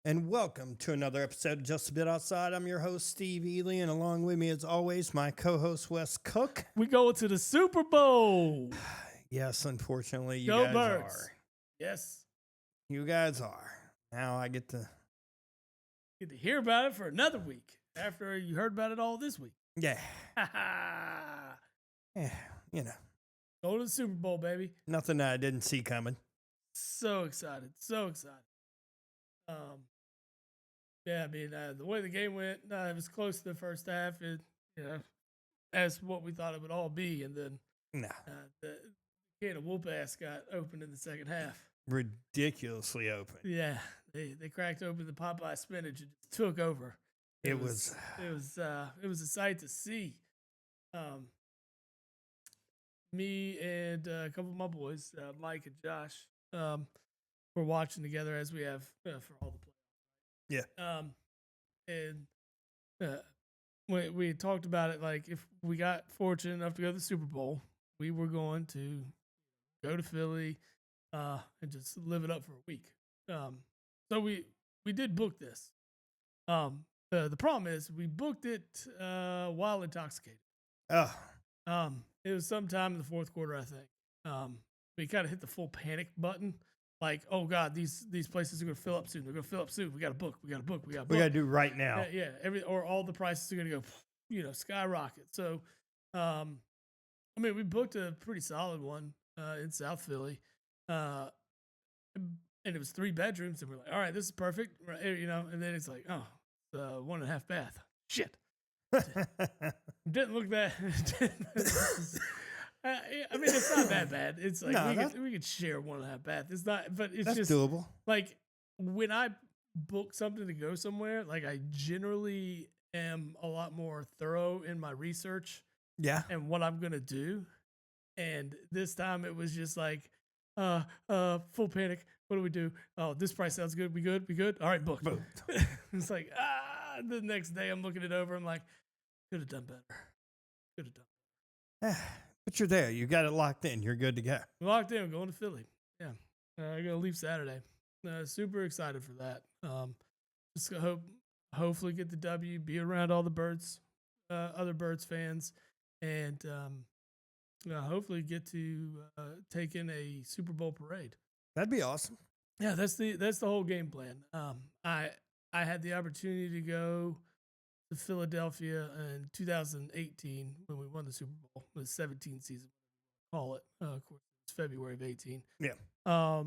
and welcome to another episode of Just a Bit Outside. I'm your host, Steve Ely, and along with me, as always, my co-host, Wes Cook. We go to the Super Bowl. Yes, unfortunately, you Go guys Birds. are. Yes. You guys are. Now I get to... Get to hear about it for another week after you heard about it all this week. Yeah. Yeah, you know. Go to the Super Bowl, baby. Nothing that I didn't see coming. So excited. So excited. Yeah, I mean, the way the game went, it was close to the first half. It, as what we thought it would all be. And then the can of whoop ass got opened in the second half. Ridiculously open. Yeah, they cracked open the Popeye spinach and just took over. It was a sight to see. Me and a couple of my boys, Mike and Josh, were watching together as we have for all the plays. Yeah. And we talked about it, like if we got fortunate enough to go to the Super Bowl, we were going to go to Philly and just live it up for a week. So we did book this. The problem is we booked it while intoxicated. Oh. It was sometime in the fourth quarter, I think. We kind of hit the full panic button. Like, oh God, these places are going to fill up soon. They're going to fill up soon. We got to book. We got to do right now. Yeah. Or all the prices are going to go, skyrocket. So, I mean, we booked a pretty solid one in South Philly, and it was 3 bedrooms. And we're like, all right, this is perfect, right? And then it's like, oh, 1.5 bath. Shit. Didn't look that. I mean, it's not that bad. It's like we could share 1.5 bath. It's not, but it's just doable. Like when I book something to go somewhere, like I generally am a lot more thorough in my research. Yeah. And what I'm gonna do. And this time it was just like, full panic. What do we do? Oh, this price sounds good. We good. All right, book. It's like the next day I'm looking it over. I'm like, could have done better. But you're there. You got it locked in. You're good to go. Locked in. We're going to Philly. Yeah. I'm going to leave Saturday. Super excited for that. Just hopefully get the W, be around all the Birds, other Birds fans, and hopefully get to take in a Super Bowl parade. That'd be awesome. Yeah, that's the whole game plan. I had the opportunity to go to Philadelphia in 2018 when we won the Super Bowl, the 17th season, call it. Of course, it's February of 18. Yeah. I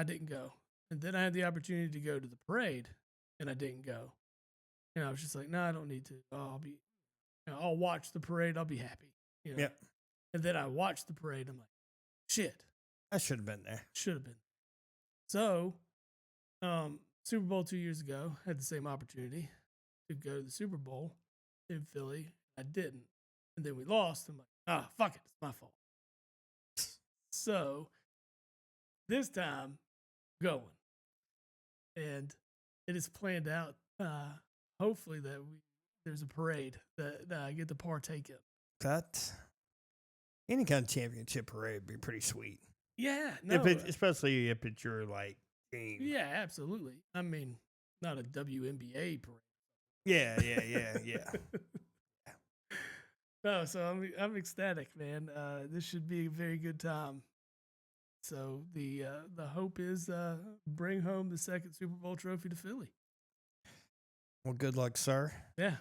didn't go, and then I had the opportunity to go to the parade, and I didn't go. And I was just like, no, I don't need to. I'll watch the parade. I'll be happy. Yeah. And then I watched the parade. I'm like, shit. I should have been there. Should have been. So, Super Bowl 2 years ago, had the same opportunity to go to the Super Bowl in Philly. I didn't. And then we lost. I'm like, fuck it. It's my fault. So, this time, going. And it is planned out, hopefully, that there's a parade that I get to partake in. That, any kind of championship parade would be pretty sweet. Yeah. No, especially if it's your, like, game. Yeah, absolutely. I mean, not a WNBA parade. Yeah. No, so I'm ecstatic, man. This should be a very good time. So the hope is bring home the second Super Bowl trophy to Philly. Well, good luck, sir. Yeah.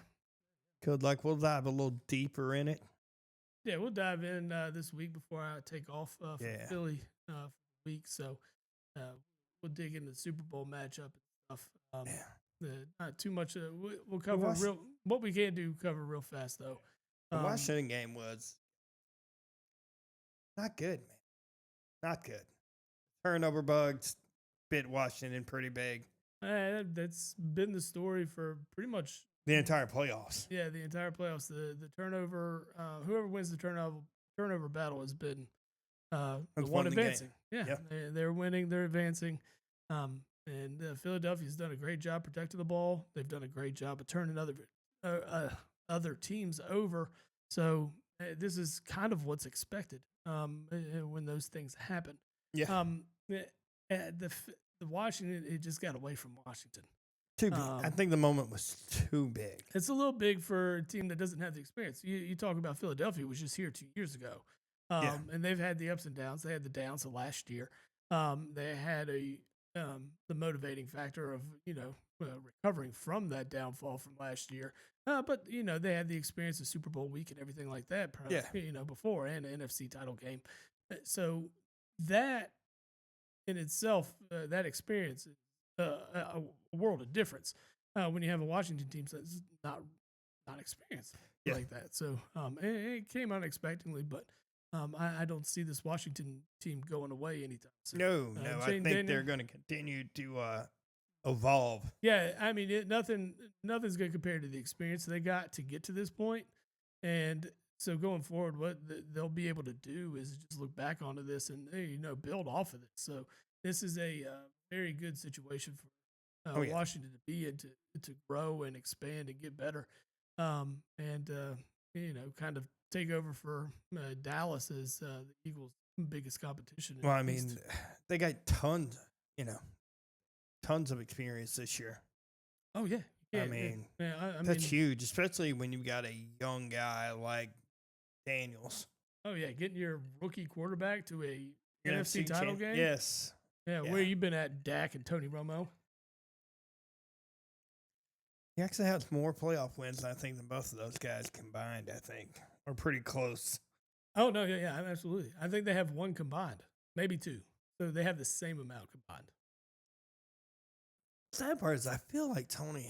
Good luck. We'll dive a little deeper in it. Yeah, we'll dive in this week before I take off for Philly for the week. So we'll dig into the Super Bowl matchup and stuff. Not too much. We'll cover what we can do. Cover real fast though. The Washington game was not good, man. Not good. Turnover bugs bit Washington pretty big. That's been the story for pretty much the entire playoffs. Yeah, the entire playoffs. The turnover. Whoever wins the turnover battle has been the one advancing. Yeah, they're winning. They're advancing. And Philadelphia's done a great job protecting the ball. They've done a great job of turning other teams over. So this is kind of what's expected when those things happen. Yeah. the Washington, it just got away from Washington. Too big. I think the moment was too big. It's a little big for a team that doesn't have the experience. You talk about Philadelphia, was just here 2 years ago. And they've had the ups and downs. They had the downs of last year. They had the motivating factor of, recovering from that downfall from last year. But, they had the experience of Super Bowl week and everything like that, before, and an NFC title game. So that in itself, that experience is a world of difference when you have a Washington team that's not experienced like that. So it came unexpectedly, but I don't see this Washington team going away anytime soon. No, I think they're going to continue to evolve. Yeah, I mean, nothing's going to compare to the experience they got to get to this point. And so going forward, what they'll be able to do is just look back onto this and build off of this. So this is a very good situation for Washington to be in to grow and expand and get better, and kind of take over for Dallas as the Eagles' biggest competition. Well, I mean, they got tons of experience this year. Oh yeah, I mean, that's huge, especially when you've got a young guy like Daniels. Oh yeah, getting your rookie quarterback to a NFC title game. Yes. Yeah, where you been at, Dak and Tony Romo? He actually has more playoff wins, I think, than both of those guys combined, I think. Or pretty close. Oh, no, yeah, absolutely. I think they have one combined, maybe two. So they have the same amount combined. Sad part is I feel like Tony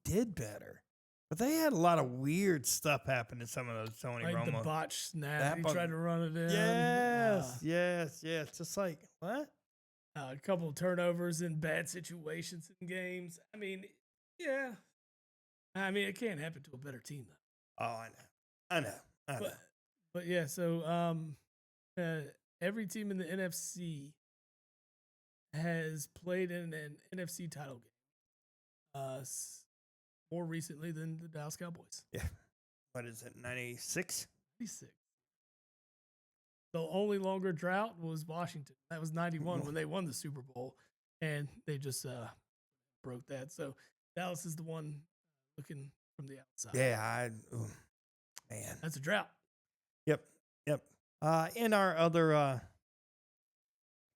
did better. But they had a lot of weird stuff happen to some of those Tony Romo. Like the botch snap. He tried to run it in. Yes. Just like, what? A couple of turnovers in bad situations in games. I mean, yeah. I mean, it can't happen to a better team, though. Oh, I know. But yeah, so every team in the NFC has played in an NFC title game more recently than the Dallas Cowboys. Yeah. What is it, 96? 96. The only longer drought was Washington. That was 91 when they won the Super Bowl, and they just broke that. So Dallas is the one looking from the outside. Yeah, man. That's a drought. Yep. In our other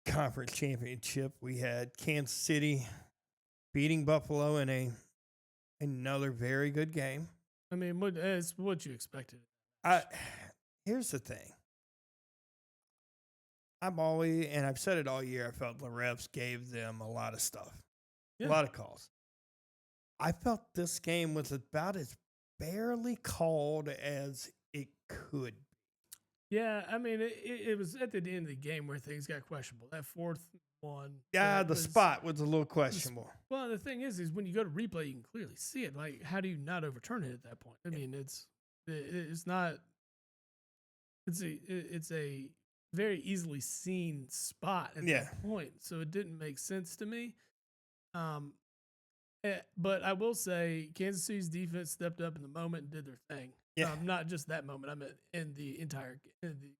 conference championship, we had Kansas City beating Buffalo in another very good game. I mean, what you expected. Here's the thing. I've said it all year, I felt the refs gave them a lot of stuff, a lot of calls. I felt this game was about as barely called as it could be. Yeah, I mean, it was at the end of the game where things got questionable. That fourth one. Yeah, the spot was a little questionable. Well, the thing is when you go to replay, you can clearly see it. Like, how do you not overturn it at that point? I mean, it's not. It's a very easily seen spot at that point, so it didn't make sense to me. But I will say, Kansas City's defense stepped up in the moment and did their thing. Yeah, not just that moment. I mean, in the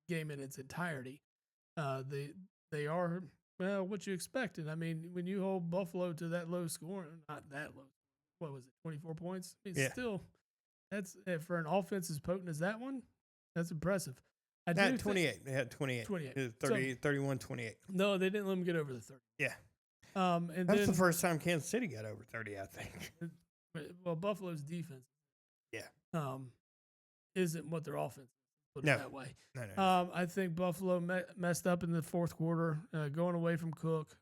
game in its entirety. They are what you expected. I mean, when you hold Buffalo to that low score, not that low. What was it? 24 points. I mean, still, that's for an offense as potent as that one. That's impressive. They had 28. They had 28. 31, 28. No, they didn't let them get over the 30. Yeah. And that's the first time Kansas City got over 30, I think. Well, Buffalo's defense. Yeah. Isn't what their offense is, put it that way. No. I think Buffalo messed up in the fourth quarter, going away from Cook.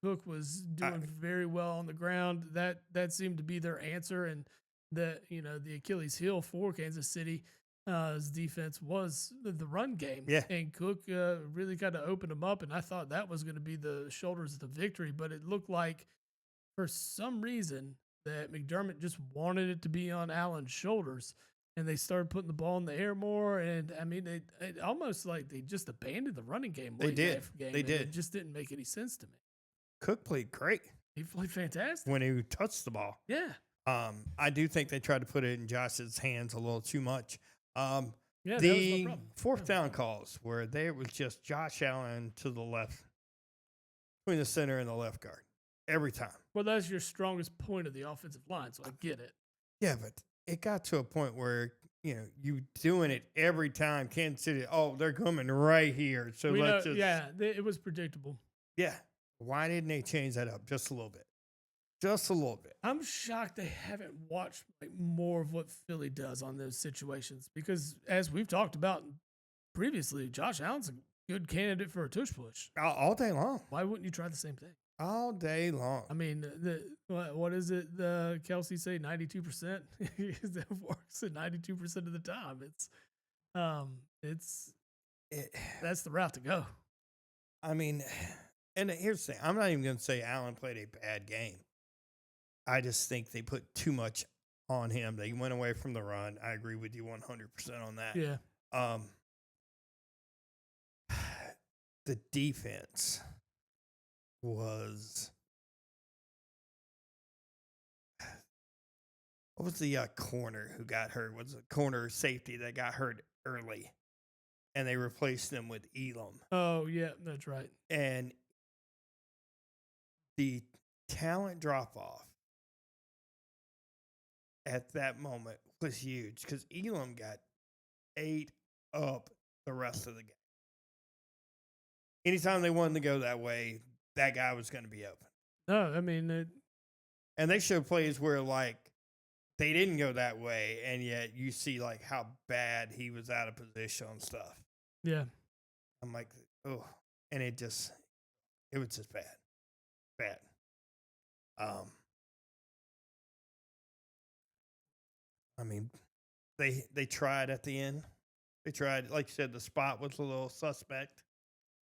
Cook was doing very well on the ground. That seemed to be their answer, and that the Achilles heel for Kansas City. His defense was the run game. Yeah. And Cook really kind of opened him up, and I thought that was going to be the shoulders of the victory, but it looked like for some reason that McDermott just wanted it to be on Allen's shoulders, and they started putting the ball in the air more, and I mean, it almost like they just abandoned the running game. They did. It just didn't make any sense to me. Cook played great. He played fantastic. When he touched the ball. Yeah. I do think they tried to put it in Josh's hands a little too much. The fourth down calls where there was just Josh Allen to the left between the center and the left guard every time. Well, that's your strongest point of the offensive line, so I get it. Yeah, but it got to a point where, you doing it every time. Kansas City, they're coming right here. So let's just. Yeah, it was predictable. Yeah. Why didn't they change that up just a little bit? Just a little bit. I'm shocked they haven't watched more of what Philly does on those situations because, as we've talked about previously, Josh Allen's a good candidate for a tush push. All day long. Why wouldn't you try the same thing? All day long. I mean, what is it? Kelsey say 92%. That works at 92% of the time. That's the route to go. I mean, and here's the thing: I'm not even going to say Allen played a bad game. I just think they put too much on him. They went away from the run. I agree with you 100% on that. Yeah. The defense was. What was the corner who got hurt? Was a corner safety that got hurt early, and they replaced him with Elam. Oh yeah, that's right. And the talent drop off at that moment was huge because Elam got ate up the rest of the game. Anytime they wanted to go that way, that guy was going to be open. No, I mean, and they showed plays where they didn't go that way, and yet you see how bad he was out of position on stuff. Yeah, I'm like, oh, and it was just bad. I mean, they tried at the end. They tried, like you said, the spot was a little suspect.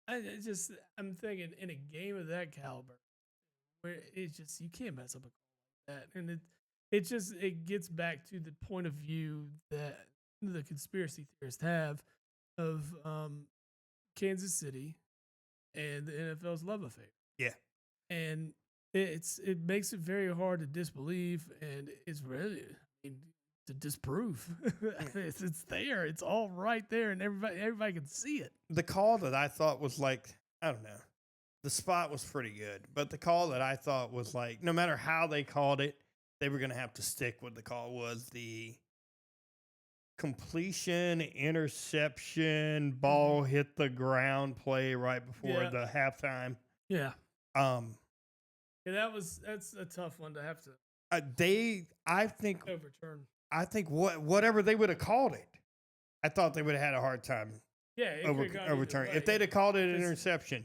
I'm thinking in a game of that caliber, where you can't mess up a call like that, and it gets back to the point of view that the conspiracy theorists have of Kansas City and the NFL's love affair. Yeah, and it makes it very hard to disbelieve, and it's really to disprove. It's there. It's all right there, and everybody can see it. The call that I thought was I don't know. The spot was pretty good, but the call that I thought was no matter how they called it, they were going to have to stick with the call was the completion, interception, ball hit the ground play right before the halftime. Yeah. That's a tough one to have to. I think overturn. I think whatever they would have called it, I thought they would have had a hard time. Yeah, overturning. If they'd have called it an interception,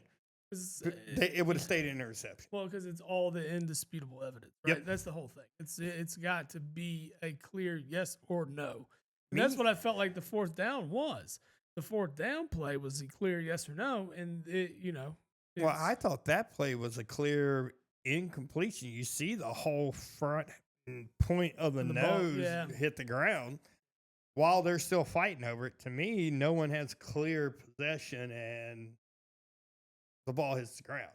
it would have stayed an interception. Well, because it's all the indisputable evidence, right? Yep. That's the whole thing. It's got to be a clear yes or no. And that's what I felt like the fourth down was. The fourth down play was a clear yes or no, and Well, I thought that play was a clear incompletion. You see the whole front point of the nose hit the ground while they're still fighting over it. To me, no one has clear possession and the ball hits the ground.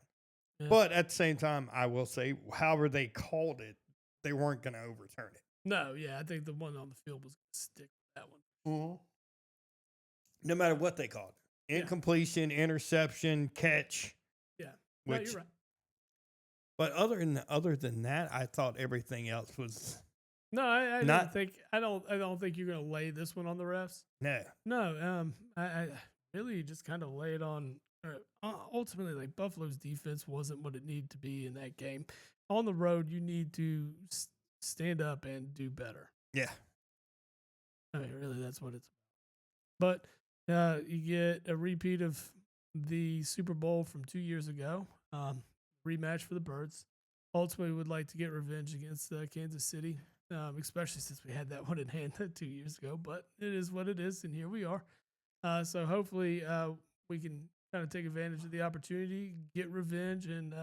Yeah. But at the same time, I will say, however they called it, they weren't going to overturn it. No, yeah, I think the one on the field was going to stick with that one. Mm-hmm. No matter what they called it. Incompletion, interception, catch. Yeah, no, you're right. But other than that, I thought everything else was. No, I don't think you're going to lay this one on the refs. No. I really just kind of lay it on. Ultimately, Buffalo's defense wasn't what it needed to be in that game. On the road, you need to stand up and do better. Yeah. I mean, really, that's what it's about. But you get a repeat of the Super Bowl from 2 years ago. Rematch for the Birds. Ultimately, would like to get revenge against Kansas City, especially since we had that one in hand 2 years ago. But it is what it is, and here we are. So hopefully we can kind of take advantage of the opportunity, get revenge, and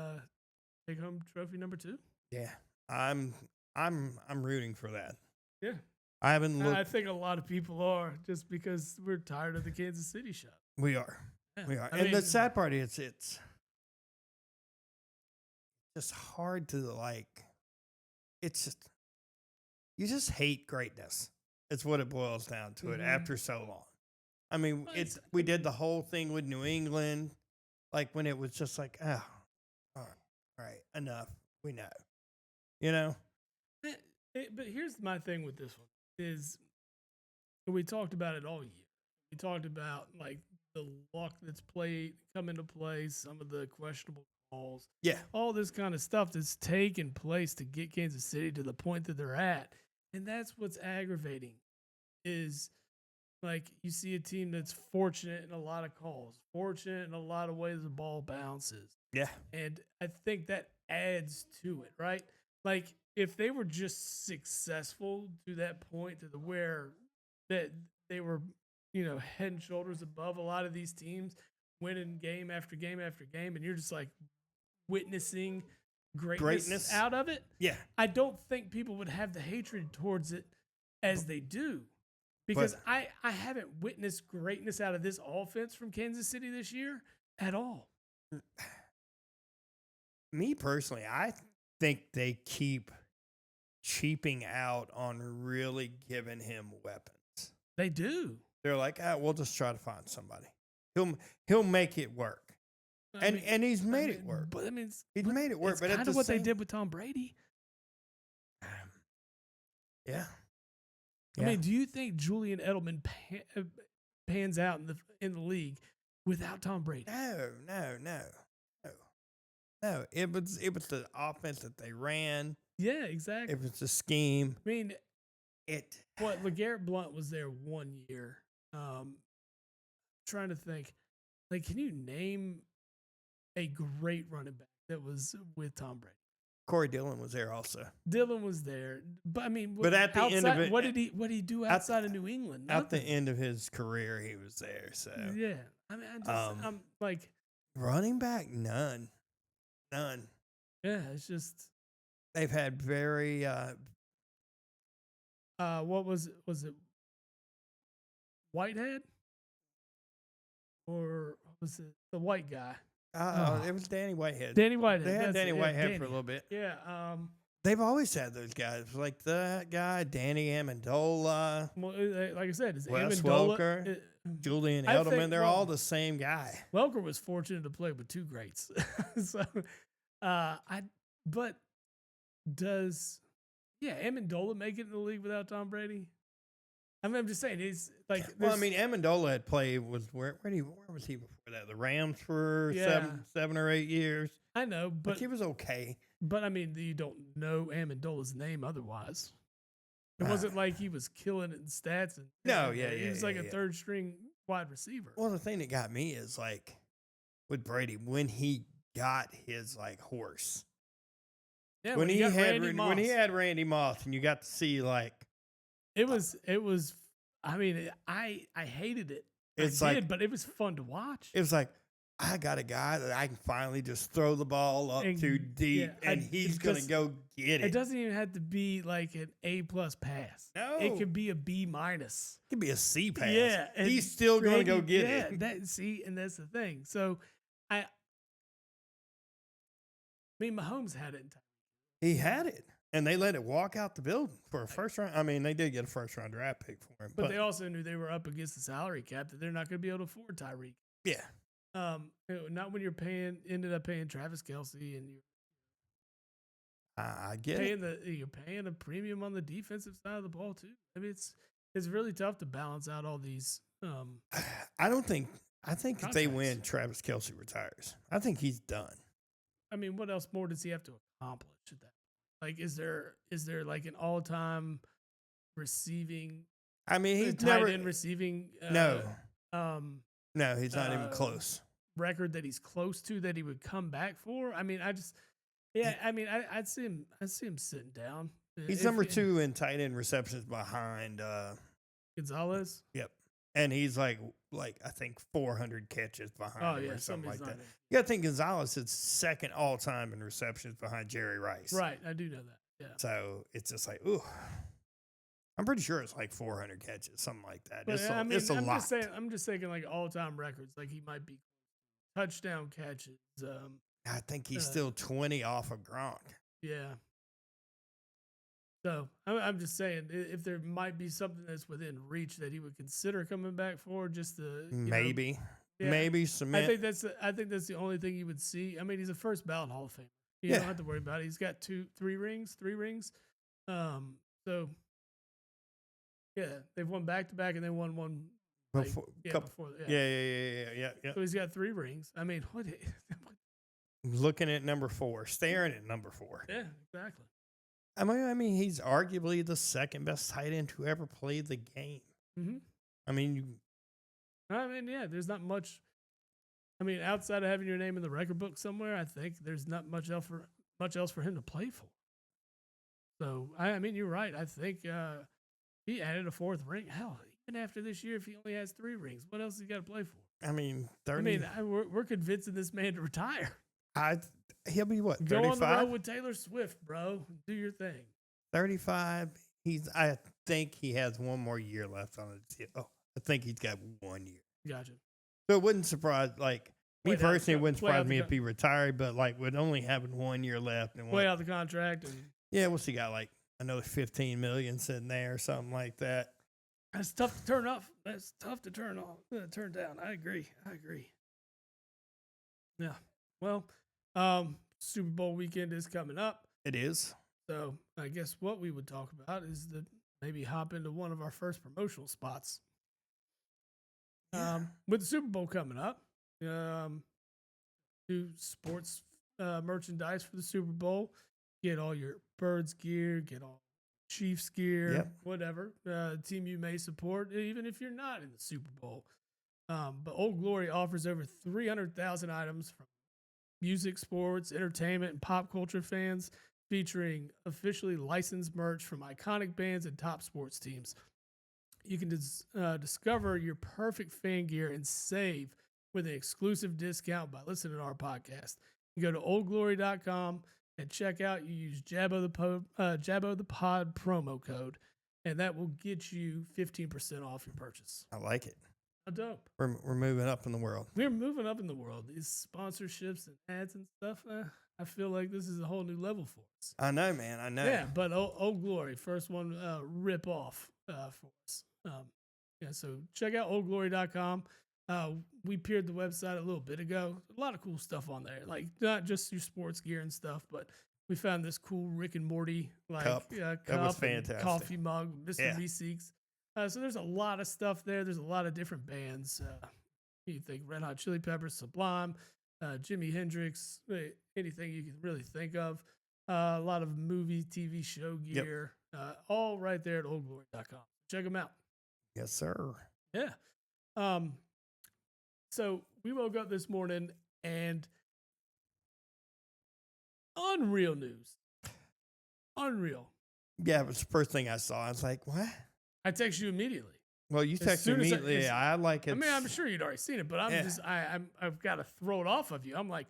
take home trophy number 2. Yeah, I'm rooting for that. Yeah, I haven't looked. I think a lot of people are, just because we're tired of the Kansas City shot. We are. And the sad part is it's just hard to it's just, you just hate greatness. It's what it boils down to it after so long. I mean, we did the whole thing with New England, when it was just right, enough. We know. You know? But here's my thing with this one is we talked about it all year. We talked about like the luck that's come into play, some of the questionable calls, Yeah. all this kind of stuff that's taken place to get Kansas City to the point that they're at. And that's what's aggravating is like you see a team that's fortunate in a lot of calls, fortunate in a lot of ways the ball bounces. Yeah. And I think that adds to it, right? Like if they were just successful to that point to the where that they were, head and shoulders above a lot of these teams, winning game after game after game, and you're just like witnessing greatness out of it. Yeah. I don't think people would have the hatred towards it as they do. Because I haven't witnessed greatness out of this offense from Kansas City this year at all. Me personally, I think they keep cheaping out on really giving him weapons. They do. They're like, we'll just try to find somebody. He'll make it work. And he's made it work. But he's made it work. It's but kind of what they did with Tom Brady. Yeah. I mean, do you think Julian Edelman pans out in the league without Tom Brady? No. It was the offense that they ran. Yeah, exactly. It was the scheme. I mean, LeGarrette Blount was there 1 year. Trying to think, like, can you name a great running back that was with Tom Brady? Corey Dillon was there also. Dillon was there, but I mean, but at the end of it, what did he do outside of New England? Nothing. At the end of his career, he was there. So yeah, I mean, I'm like running back, none. Yeah, it's just they've had very. What was it? Whitehead, or was it the white guy? It was Danny Whitehead. Danny Whitehead. They had Danny Whitehead for a little bit. Yeah. They've always had those guys, like that guy, Danny Amendola. Well, like I said, it's Wes Amendola, Welker, Julian Edelman. They're all the same guy. Welker was fortunate to play with two greats. So, but does Amendola make it in the league without Tom Brady? I mean, I'm just saying he's like. Well, I mean, Amendola had played where was he before that? The Rams for 7 or 8 years. I know, but like he was okay. But I mean, you don't know Amendola's name otherwise. It wasn't like he was killing it in stats. He was like a third string wide receiver. Well, the thing that got me is like with Brady when he got his like horse. Yeah, when he had Randy Moss, and you got to see like. It was. I mean, I hated it. But it was fun to watch. It was like I got a guy that I can finally just throw the ball up too deep, and he's gonna go get it. It doesn't even have to be like an A+ pass. No, it could be a B-. It could be a C pass. Yeah, he's still gonna go get it. And that's the thing. So, I mean, Mahomes had it. He had it. And they let it walk out the building for a first round. I mean, they did get a first round draft pick for him. But they also knew they were up against the salary cap that they're not going to be able to afford Tyreek. Yeah. Not when ended up paying Travis Kelce and I get it. You're paying a premium on the defensive side of the ball too. I mean, it's really tough to balance out all these. I think if they win, Travis Kelce retires. I think he's done. I mean, what else more does he have to accomplish at that? Like, is there like an all-time receiving? I mean, he's tight end receiving. No, he's not even close. Record that he's close to that he would come back for. I mean, I'd see him sitting down. He's number 2 in tight end receptions behind Gonzalez. Yep, and he's like I think 400 catches behind him or something like that. You got to think Gonzalez is second all time in receptions behind Jerry Rice. Right, I do know that. Yeah. So it's just like, ooh, I'm pretty sure it's like 400 catches, something like that. But it's a lot. I'm just thinking like all time records. Like he might be touchdown catches. I think he's still 20 off of Gronk. Yeah. So I'm just saying, if there might be something that's within reach that he would consider coming back for, just to maybe submit. I think that's the only thing you would see. I mean, he's a first ballot Hall of Famer. You don't have to worry about it. He's got three rings. So yeah, they've won back to back, and they won one before. Yeah. So he's got 3 rings. I mean, what? Looking at number 4, staring at number 4. Yeah, exactly. I mean, he's arguably the second best tight end to ever play the game. Mm-hmm. I mean, yeah, there's not much. I mean, outside of having your name in the record book somewhere, I think there's not much else for him to play for. So, I mean, you're right. I think he added a 4th ring. Hell, even after this year, if he only has 3 rings, what else has he got to play for? I mean, we're convincing this man to retire. He'll be what? 35? Go on the road with Taylor Swift, bro. Do your thing. 35. I think he has one more year left on his deal. Oh, I think he's got 1 year. Gotcha. So it wouldn't surprise, me personally, it wouldn't surprise me if he retired, but with only having 1 year left and play out the contract. And what's he got? Another $15 million sitting there or something like that. That's tough to turn off. That's tough to turn down. I agree. Yeah. Well, Super Bowl weekend is coming up. It is. So I guess what we would talk about is maybe hop into one of our first promotional spots. With the Super Bowl coming up, do sports merchandise for the Super Bowl. Get all your Birds gear, get all Chiefs gear, whatever team you may support, even if you're not in the Super Bowl. But Old Glory offers over 300,000 items from music, sports, entertainment, and pop culture fans, featuring officially licensed merch from iconic bands and top sports teams. You can discover your perfect fan gear and save with an exclusive discount by listening to our podcast. You go to oldglory.com and check out. You use Jabbo the Pod promo code, and that will get you 15% off your purchase. I like it. How dope. We're moving up in the world. We're moving up in the world. These sponsorships and ads and stuff, I feel like this is a whole new level for us. I know, man. I know. Yeah, but Old Glory, first one rip off for us. So check out oldglory.com. We peered the website a little bit ago. A lot of cool stuff on there, not just your sports gear and stuff, but we found this cool Rick and Morty cup. That was fantastic. Coffee mug, Mr. Meeseeks. So there's a lot of stuff there. There's a lot of different bands. You think Red Hot Chili Peppers, Sublime, Jimi Hendrix, anything you can really think of. A lot of movie, TV show gear, all right there at oldglory.com. Check them out. Yes, sir. Yeah. So we woke up this morning and unreal news. Unreal. Yeah, it was the first thing I saw. I was like, what? I text you immediately. Well, you texted immediately. I like it. I mean, I'm sure you'd already seen it, but I've got to throw it off of you. I'm like,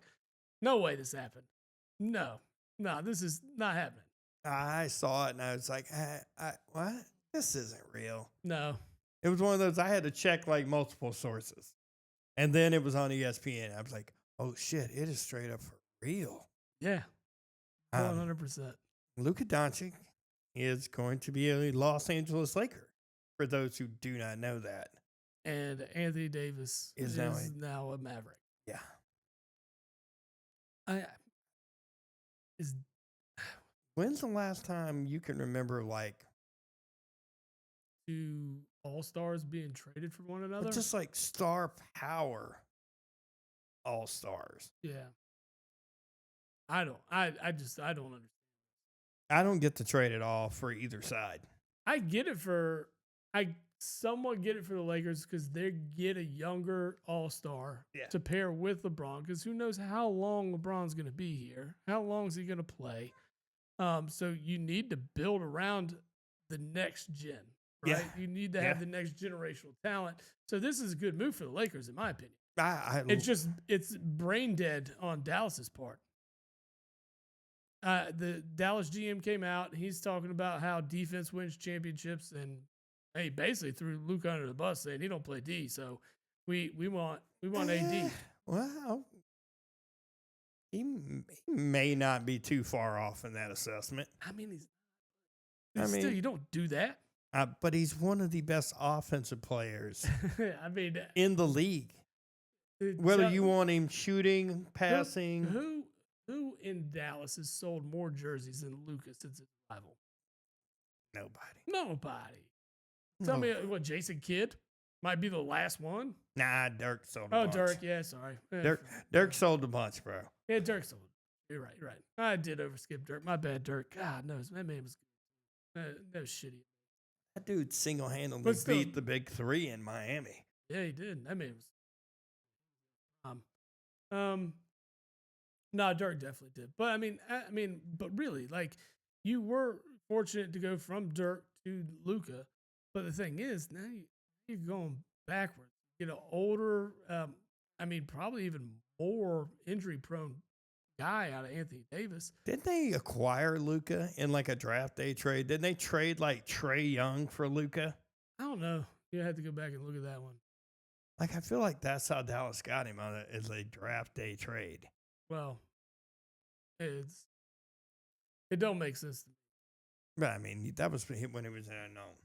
no way this happened. No, this is not happening. I saw it and I was like, what? This isn't real. No. It was one of those I had to check multiple sources. And then it was on ESPN. I was like, oh, shit, it is straight up for real. Yeah, 100%. Luka Doncic is going to be a Los Angeles Laker, for those who do not know that. And Anthony Davis is now a Maverick. Yeah. When's the last time you can remember, 2 all-stars being traded for one another? Just star power all-stars. Yeah. I don't understand. I don't get the trade at all for either side. I somewhat get it for the Lakers because they get a younger all-star to pair with LeBron, because who knows how long LeBron's going to be here. How long is he going to play? So you need to build around the next gen, right? Yeah. You need to have the next generational talent. So this is a good move for the Lakers, in my opinion. It's brain dead on Dallas's part. The Dallas GM came out. He's talking about how defense wins championships, and he basically threw Luke under the bus, saying he don't play D. So we want AD. Well, he may not be too far off in that assessment. I mean, still, you don't do that. But he's one of the best offensive players. I mean, in the league. Whether you want him shooting, passing. Who in Dallas has sold more jerseys than Luka since his arrival? Nobody. Tell me what, Jason Kidd might be the last one? Nah, Dirk sold a bunch. Oh, Dirk, yeah, sorry. Dirk sold a bunch, bro. Yeah, Dirk sold. You're right, you're right. I did overskip Dirk. My bad, Dirk. God knows, that man was good. That was shitty. That dude single-handedly beat the big three in Miami. Yeah, he did. That man was. No, Dirk definitely did. But I mean, but really, like, you were fortunate to go from Dirk to Luka. But the thing is, now you're going backwards. You know, older. Probably even more injury-prone guy out of Anthony Davis. Didn't they acquire Luka in like a draft day trade? Didn't they trade like Trae Young for Luka? I don't know. You have to go back and look at that one. Like, I feel like that's how Dallas got him on it, is a draft day trade. Well, it don't make sense to me. But I mean, that was when it was an unknown.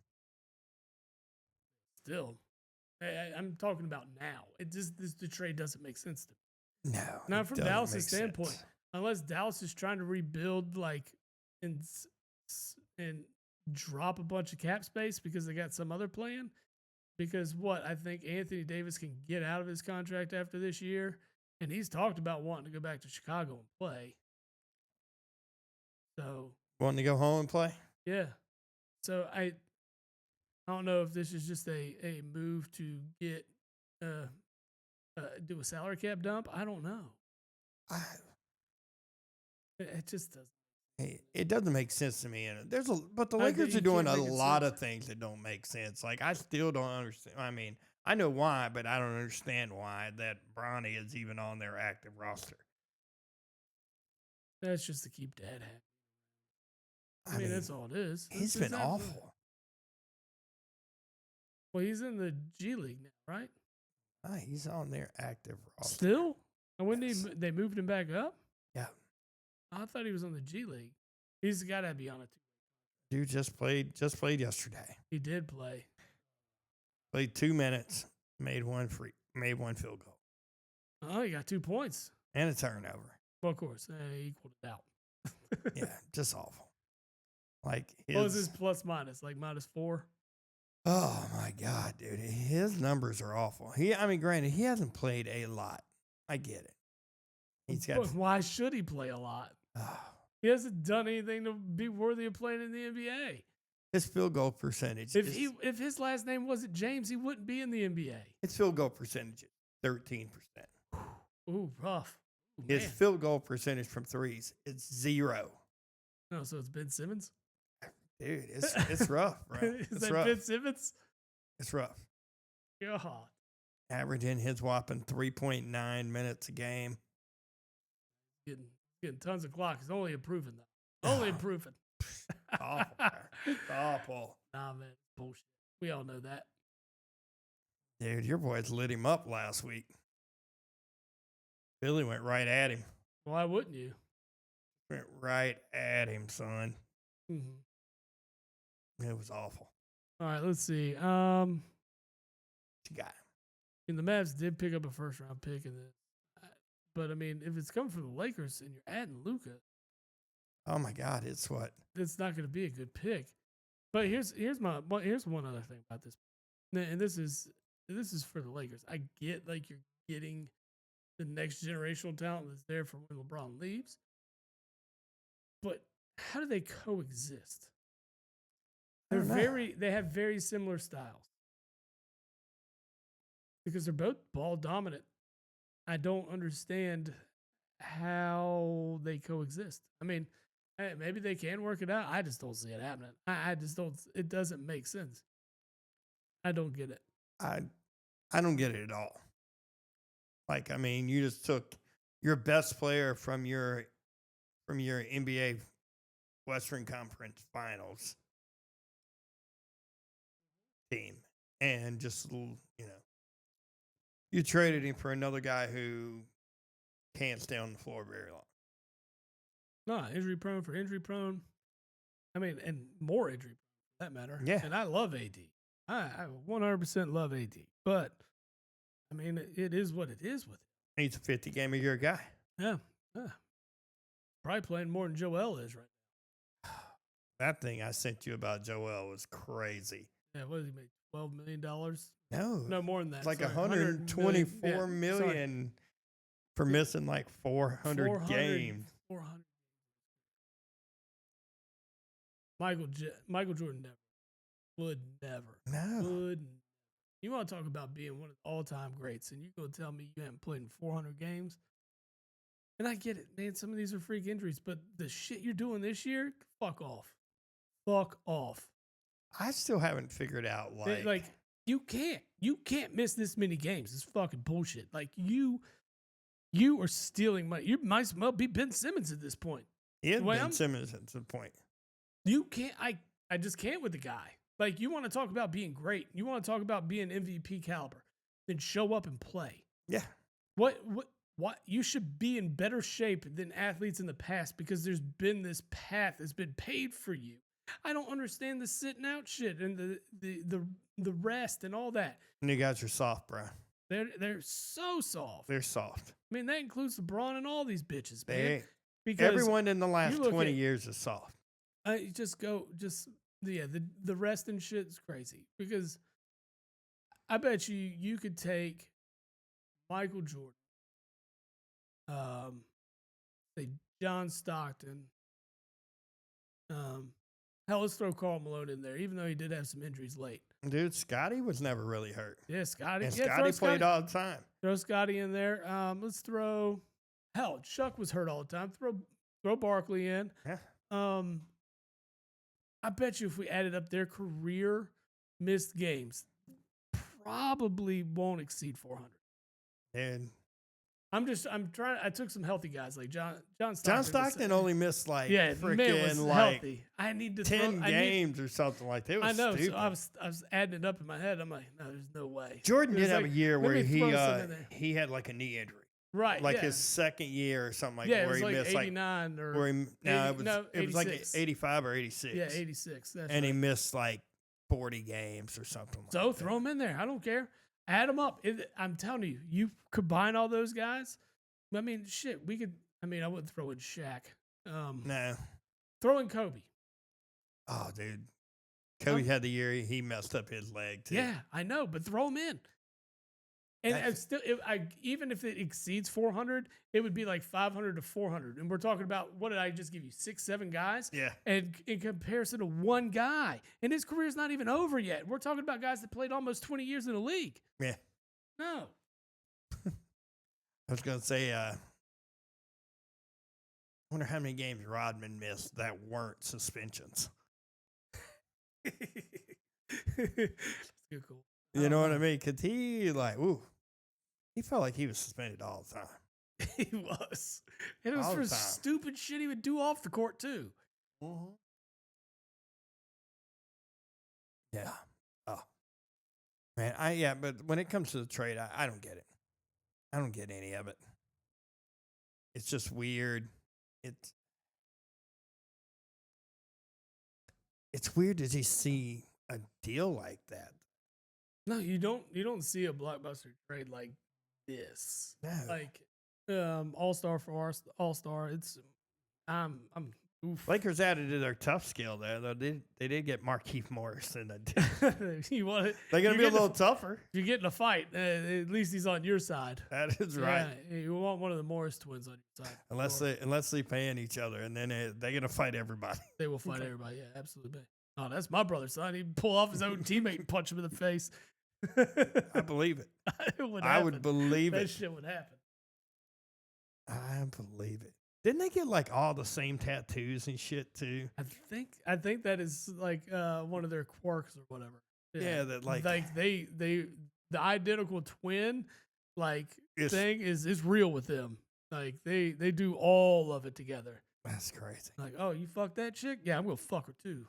Still, I'm talking about now. The trade doesn't make sense to me. No, not from Dallas' standpoint. Unless Dallas is trying to rebuild, like, and drop a bunch of cap space because they got some other plan. Because I think Anthony Davis can get out of his contract after this year, and he's talked about wanting to go back to Chicago and play. So wanting to go home and play? Yeah. So I don't know if this is just a move to get do a salary cap dump. I don't know. It just doesn't. It doesn't make sense to me. And but the Lakers are doing a lot of things that don't make sense. Like, I still don't understand. I mean, I know why, but I don't understand why that Bronny is even on their active roster. That's just to keep Dad happy. I mean, that's all it is. He's been awful. Well, he's in the G League now, right? He's on their active roster. Still? And when they moved him back up? Yeah. I thought he was on the G League. He's got to be on it. Dude just played yesterday. He did play. Played 2 minutes, made one field goal. Oh, he got 2 points. And a turnover. Well, of course, he equaled it out. Yeah, just awful. Like, what was his plus minus? Like -4? Oh my God, dude. His numbers are awful. Granted, he hasn't played a lot. I get it. But why should he play a lot? He hasn't done anything to be worthy of playing in the NBA. His field goal percentage. If his last name wasn't James, he wouldn't be in the NBA. His field goal percentage is 13%. Ooh, rough. Ooh, his field goal percentage from threes is 0. Oh, so it's Ben Simmons? Dude, it's rough, bro. Is that rough. Ben Simmons? It's rough. God. Averaging his whopping 3.9 minutes a game. Getting tons of clock. He's only improving, though. Only improving. Awful, man. Awful. Nah, man. Bullshit. We all know that. Dude, your boys lit him up last week. Billy went right at him. Why wouldn't you? Went right at him, son. Mm-hmm. It was awful. All right, let's see. You got him. And the Mavs did pick up a first-round pick in this. But, I mean, if it's coming from the Lakers and you're adding Luka. Oh, my God. It's what? It's not going to be a good pick. But here's one other thing about this. And this is for the Lakers. I get, like, you're getting the next generational talent that's there for when LeBron leaves. But how do they coexist? They have very similar styles. Because they're both ball dominant. I don't understand how they coexist. I mean, maybe they can work it out. I just don't see it happening. I just don't. It doesn't make sense. I don't get it. I don't get it at all. Like, I mean, you just took your best player from your NBA Western Conference Finals team and just, you traded him for another guy who can't stay on the floor very long. No, injury prone for injury prone. I mean, and more injury prone for that matter. Yeah. And I love AD. I 100% love AD. But, I mean, it is what it is with it. He's a 50-game-a-year guy. Yeah. probably playing more than Joel is right now. That thing I sent you about Joel was crazy. Yeah, what did he make? $12 million? No, more than that. It's like 124 million for missing like 400 games. 400. Michael Jordan would never. No. You want to talk about being one of the all-time greats, and you're going to tell me you haven't played in 400 games? And I get it, man. Some of these are freak injuries, but the shit you're doing this year, fuck off. Fuck off. I still haven't figured out like you can't miss this many games. It's fucking bullshit. Like you are stealing money. You might as well be Ben Simmons at this point. Yeah, Ben Simmons at some point. You can't. I just can't with the guy. Like, you want to talk about being great. You want to talk about being MVP caliber. Then show up and play. Yeah. What? You should be in better shape than athletes in the past because there's been this path that's been paved for you. I don't understand the sitting out shit and the rest and all that. And you guys are soft, bro. They're so soft. They're soft. I mean, that includes LeBron and all these bitches, man. Because everyone in the last 20 years is soft. The rest and shit is crazy because I bet you could take Michael Jordan, say John Stockton, hell, let's throw Karl Malone in there, even though he did have some injuries late. Dude, Scotty was never really hurt. Yeah, Scotty. And Scotty played all the time. Throw Scotty in there. Let's throw, hell, Chuck was hurt all the time. Throw Barkley in. Yeah. I bet you if we added up their career missed games, probably won't exceed 400. And I took some healthy guys like John Stockton. John Stockton only missed freaking healthy. I need to 10 games or something like that. It was I know. stupid. So I was adding it up in my head. I'm like, no, there's no way. Jordan did have a year where he had like a knee injury. Right. Like his second year or something like that. Where it was he like missed 89 it was like 85 or 86. Yeah, 86. He missed like 40 games or something like that. So throw him in there. I don't care. Add them up. I'm telling you, you combine all those guys. I mean, shit, I wouldn't throw in Shaq. No. Throw in Kobe. Oh, dude. Kobe had the year he messed up his leg, too. Yeah, I know, but throw him in. And even if it exceeds 400, it would be like 500 to 400. And we're talking about, what did I just give you, 6, 7 guys? Yeah. And in comparison to one guy. And his career's not even over yet. We're talking about guys that played almost 20 years in the league. Yeah. No. I was going to say, I wonder how many games Rodman missed that weren't suspensions. That's good, cool. You know what I mean? Because he felt like he was suspended all the time. He was. And it was for stupid shit he would do off the court, too. Mm-hmm. Yeah. Oh. Man, but when it comes to the trade, I don't get it. I don't get any of it. It's just weird. It's weird to just see a deal like that. No, you don't see a blockbuster trade like this. No. Like all-star for all-star. It's oof. Lakers added to their tough skill there, though. They did get Markieff Morris in that. You want it? They're going to be a little tougher. If you get in a fight, at least he's on your side. That is right. Yeah, you want one of the Morris twins on your side. Unless they paying each other, and then they're going to fight everybody. They will fight everybody. Yeah, absolutely. Oh, that's my brother's son. He'd pull off his own teammate and punch him in the face. I believe it. I would believe it. That shit would happen. I believe it. Didn't they get like all the same tattoos and shit too? I think that is like one of their quirks or whatever. Yeah, that like they the identical twin thing is real with them. Like they do all of it together. That's crazy. Like, oh, you fuck that chick? Yeah, I'm gonna fuck her too.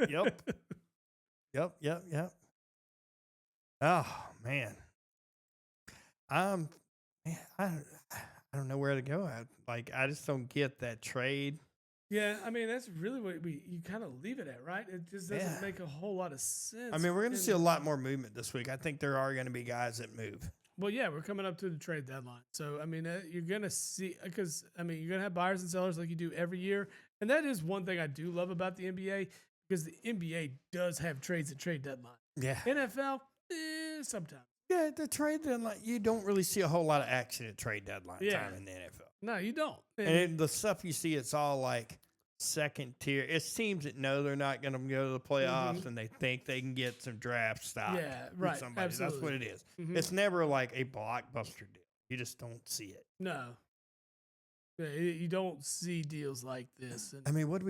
Yep. Oh man. I don't know where to go at. I just don't get that trade. Yeah, I mean that's really what you kind of leave it at, right? It just doesn't make a whole lot of sense. I mean, we're going to see a lot more movement this week. I think there are going to be guys that move. Well, yeah, we're coming up to the trade deadline. So, I mean, you're going to see, because, I mean, you're going to have buyers and sellers like you do every year. And that is one thing I do love about the NBA, because the NBA does have trades at trade deadline. Yeah. NFL, sometimes. Yeah, the trade deadline, you don't really see a whole lot of action at trade deadline time in the NFL. No, you don't. And the stuff you see, it's all like second tier. It's teams that know they're not going to go to the playoffs and they think they can get some draft stock. Yeah, right. Somebody. Absolutely. That's what it is. It's never like a blockbuster deal. You just don't see it. No. You don't see deals like this. I mean, what do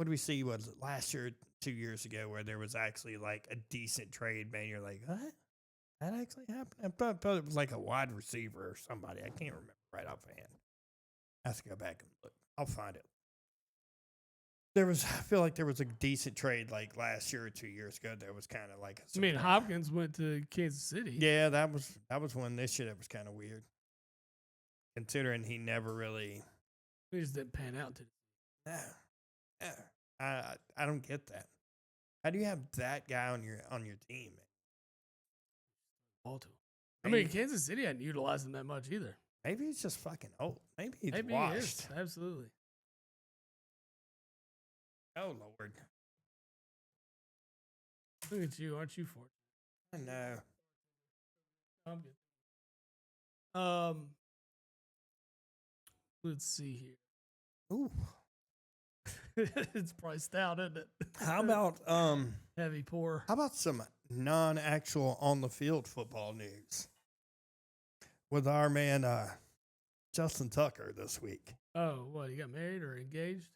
we see? Was it last year, 2 years ago, where there was actually like a decent trade, man? You're like, what? That actually happened? I thought it was like a wide receiver or somebody. I can't remember right offhand. I have to go back and look. I'll find it. I feel like there was a decent trade like last year or 2 years ago. There was kind of like I mean, Hopkins went to Kansas City. Yeah, that was one this year that was kind of weird. Considering he never really. He just didn't pan out. I don't get that. How do you have that guy on your team? I mean, Kansas City hadn't utilized him that much either. Maybe he's just fucking old. Maybe he's washed. He is. Absolutely. Oh, Lord. Look at you. Aren't you fortunate? I know. I'm good. Let's see here. Ooh. It's priced out, isn't it? How about heavy pour? How about some non-actual on the field football news with our man Justin Tucker this week? Oh, what? He got married or engaged?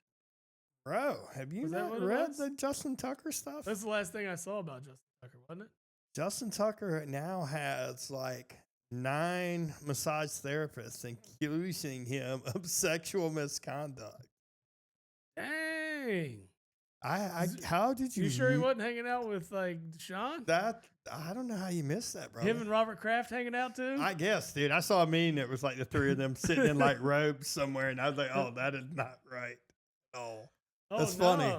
Bro, have you not read the Justin Tucker stuff? That's the last thing I saw about Justin Tucker, wasn't it? Justin Tucker now has like 9 massage therapists accusing him of sexual misconduct. Dang. How did you? You sure he wasn't hanging out with like Deshaun? I don't know how you missed that, bro. Him and Robert Kraft hanging out too? I guess, dude. I saw a meme that was like the 3 of them sitting in like robes somewhere, and I was like, oh, that is not right. Oh, that's funny.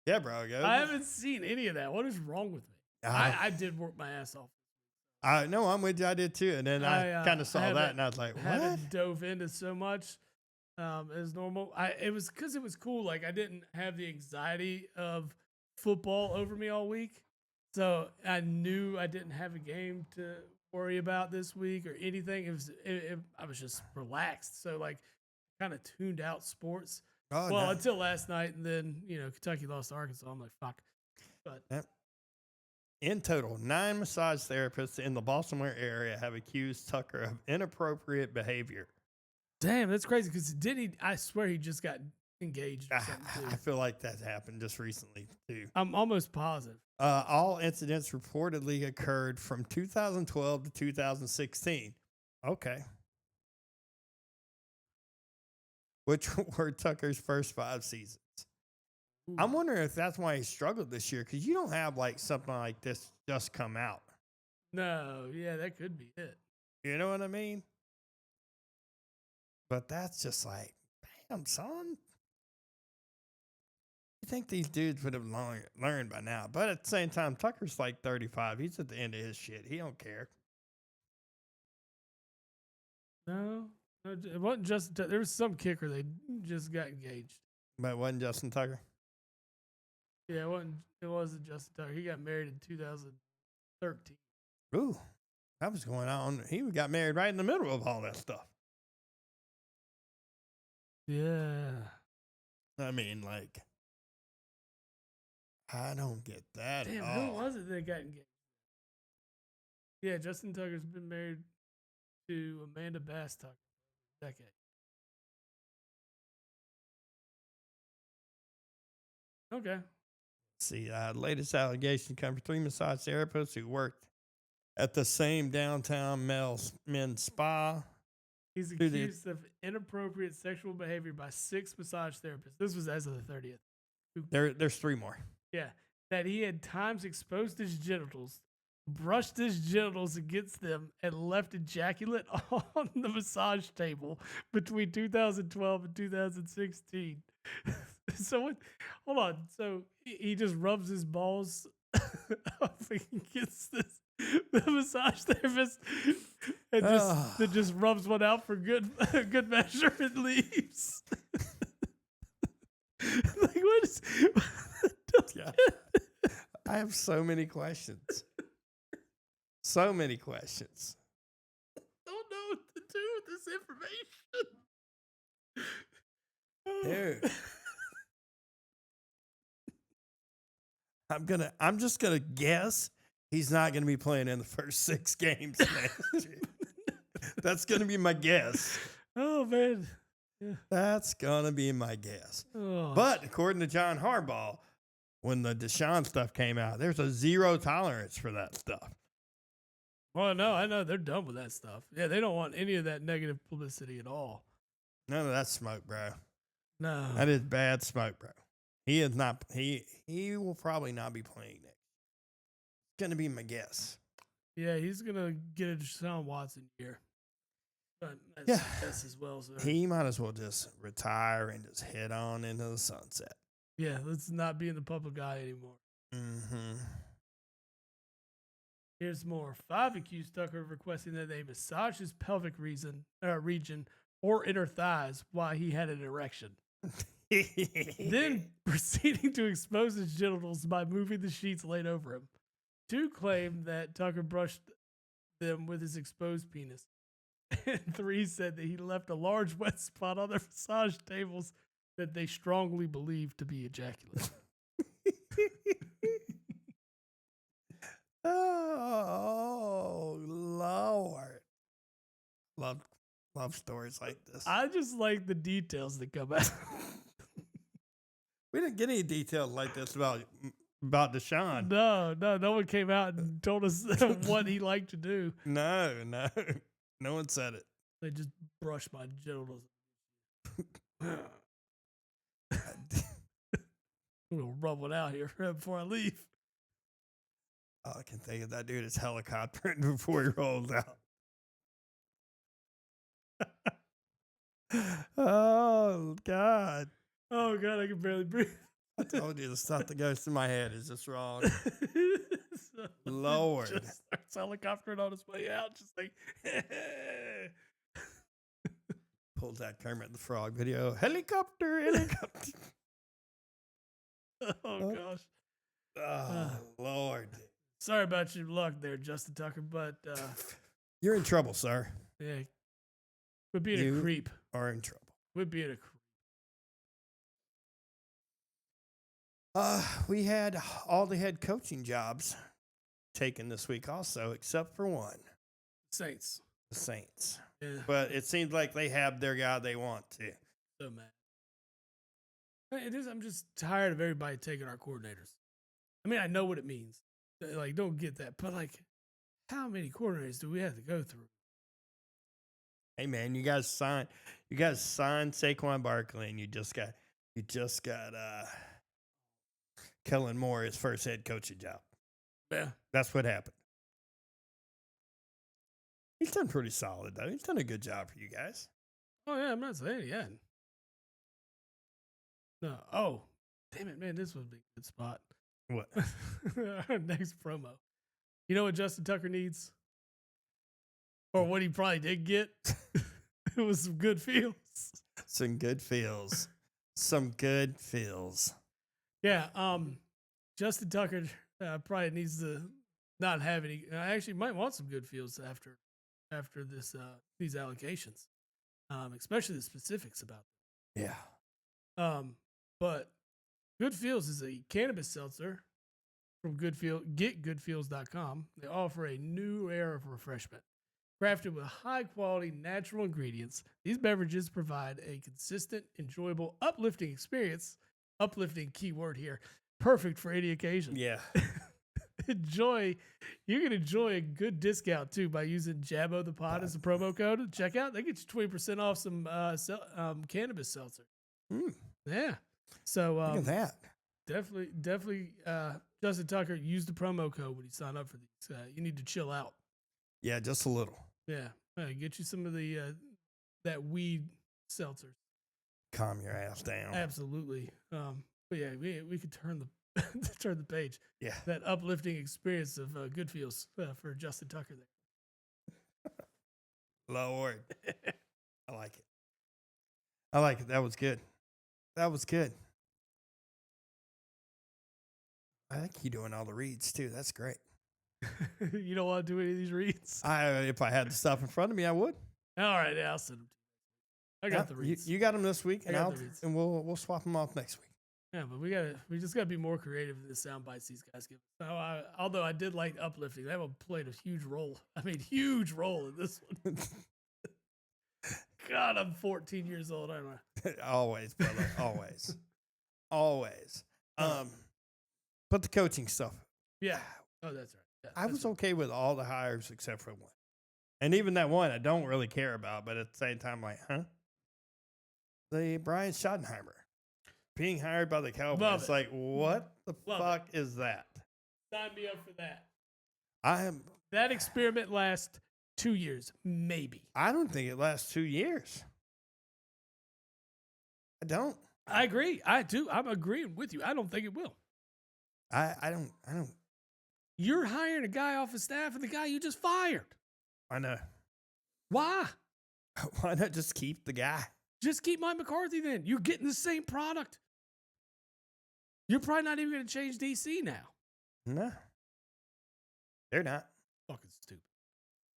Yeah, bro. I haven't seen any of that. What is wrong with me? I did work my ass off. No, I'm with you. I did too. And then I kind of saw that, and I was like, what? I haven't dove into so much as normal. It was because it was cool. Like, I didn't have the anxiety of football over me all week. So I knew I didn't have a game to worry about this week or anything. I was just relaxed. So, like, kind of tuned out sports. Until last night, and then, Kentucky lost to Arkansas. I'm like, fuck. But in total, 9 massage therapists in the Baltimore area have accused Tucker of inappropriate behavior. Damn, that's crazy. Because I swear he just got engaged or something too. I feel like that happened just recently too. I'm almost positive. All incidents reportedly occurred from 2012 to 2016. Okay. Which were Tucker's first 5 seasons. Ooh. I'm wondering if that's why he struggled this year, because you don't have like something like this just come out. No, yeah, that could be it. You know what I mean? But that's just like, damn, son. You think these dudes would have learned by now. But at the same time, Tucker's like 35. He's at the end of his shit. He don't care. No, it wasn't just. There was some kicker. They just got engaged. But it wasn't Justin Tucker? Yeah, it wasn't Justin Tucker. He got married in 2013. Ooh, that was going on. He got married right in the middle of all that stuff. Yeah. I mean, like, I don't get that at all. Damn, who was it that got engaged? Yeah, Justin Tucker's been married to Amanda Bass Tucker for a decade. Okay. See, latest allegation comes from 3 massage therapists who worked at the same downtown men's spa. He's accused of inappropriate sexual behavior by 6 massage therapists. This was as of the 30th. There's 3 more. Yeah. That he had times exposed his genitals, brushed his genitals against them, and left ejaculate on the massage table between 2012 and 2016. So, hold on. So he just rubs his balls up against this. the massage therapist and just rubs one out for good measure and leaves. Like what is? Yeah. I have so many questions. So many questions. Don't know what to do with Dude. this information. I'm just gonna guess he's not gonna be playing in the first 6 games next year. That's gonna be my guess. Oh man. Yeah. That's gonna be my guess. Oh. But according to John Harbaugh, when the Deshaun stuff came out, there's a 0 tolerance for that stuff. Well, no, I know they're done with that stuff. Yeah, they don't want any of that negative publicity at all. None of that smoke, bro. No. That is bad smoke, bro. He is not. He will probably not be playing next. It's gonna be my guess. Yeah, he's gonna get a Deshaun Watson year. But yeah, guess as well. So. He might as well just retire and just head on into the sunset. Yeah, let's not be in the public eye anymore. Mm-hmm. Here's more. 5 accused Tucker of requesting that they massage his pelvic region or inner thighs while he had an erection. Then proceeding to expose his genitals by moving the sheets laid over him. 2 claimed that Tucker brushed them with his exposed penis. And 3 said that he left a large wet spot on their massage tables that they strongly believed to be ejaculate. Oh, Lord. Love stories like this. I just like the details that come out. We didn't get any details like this about Deshaun. No one came out and told us what he liked to do. No one said it. They just brushed my genitals. We'll rub one out here before I leave. All I can think of that dude is helicoptering before he rolls out. Oh, God. Oh, God, I can barely breathe. I told you the stuff that goes through my head is just wrong. So Lord. Just starts helicoptering on his way out, just like... Pulls that Kermit the Frog video. Helicopter. Oh, gosh. Oh, Lord. Sorry about your luck there, Justin Tucker, but... You're in trouble, sir. Yeah. Quit being a creep. Are in trouble. Quit being a creep. We had all the head coaching jobs taken this week also, except for one. Saints. The Saints. Yeah. But it seems like they have their guy they want to. So mad. It is. I'm just tired of everybody taking our coordinators. I mean, I know what it means. Like, don't get that. But, like, how many coordinators do we have to go through? Hey, man, you guys signed Saquon Barkley, and you just got Kellen Moore his first head coaching job. Yeah. That's what happened. He's done pretty solid, though. He's done a good job for you guys. Oh, yeah, I'm not saying he hadn't. No. Oh, damn it, man. This would be a good spot. What? Our next promo. You know what Justin Tucker needs? Or what he probably did get? It was some good feels. Some good feels. Some good feels. Yeah. Justin Tucker probably needs to not have any. I actually might want some good feels after this these allocations, especially the specifics about them. Yeah. But Good Feels is a cannabis seltzer from getgoodfeels.com. They offer a new era of refreshment. Crafted with high-quality natural ingredients, these beverages provide a consistent, enjoyable, uplifting experience. Uplifting keyword here. Perfect for any occasion. Yeah. You can enjoy a good discount, too, by using Jabbo the Pod as a promo code at checkout. They get you 20% off some cannabis seltzer. Yeah. So look at that. Definitely, Justin Tucker, use the promo code when you sign up for these. You need to chill out. Yeah, just a little. Yeah, get you some of the that weed seltzers. Calm your ass down. Absolutely. But yeah, we could turn the to turn the page. Yeah. That uplifting experience of good feels for Justin Tucker there. Lord. I like it. I like it. That was good. That was good. I think you're doing all the reads too. That's great. You don't want to do any of these reads? If I had the stuff in front of me, I would. All right, yeah, I'll send them to you. I got the reads. You got them this week, and we'll swap them off next week. Yeah, but we just gotta be more creative in the sound bites these guys give. So although I did like uplifting, that one played a huge role. I mean, huge role in this one. God, I'm 14 years old, aren't I? Always, brother. Always. Always. But the coaching stuff. Yeah. Oh, that's right. Yeah, I was okay with all the hires except for one. And even that one I don't really care about, but at the same time, like, huh? The Brian Schottenheimer being hired by the Cowboys. Like, what the fuck is that? Sign me up for that. That experiment lasts 2 years, maybe. I don't think it lasts 2 years. I don't. I agree. I do. I'm agreeing with you. I don't think it will. I don't. You're hiring a guy off of staff and the guy you just fired. I know. Why? Why not just keep the guy? Just keep Mike McCarthy then. You're getting the same product. You're probably not even going to change DC now. No. They're not. Fucking stupid.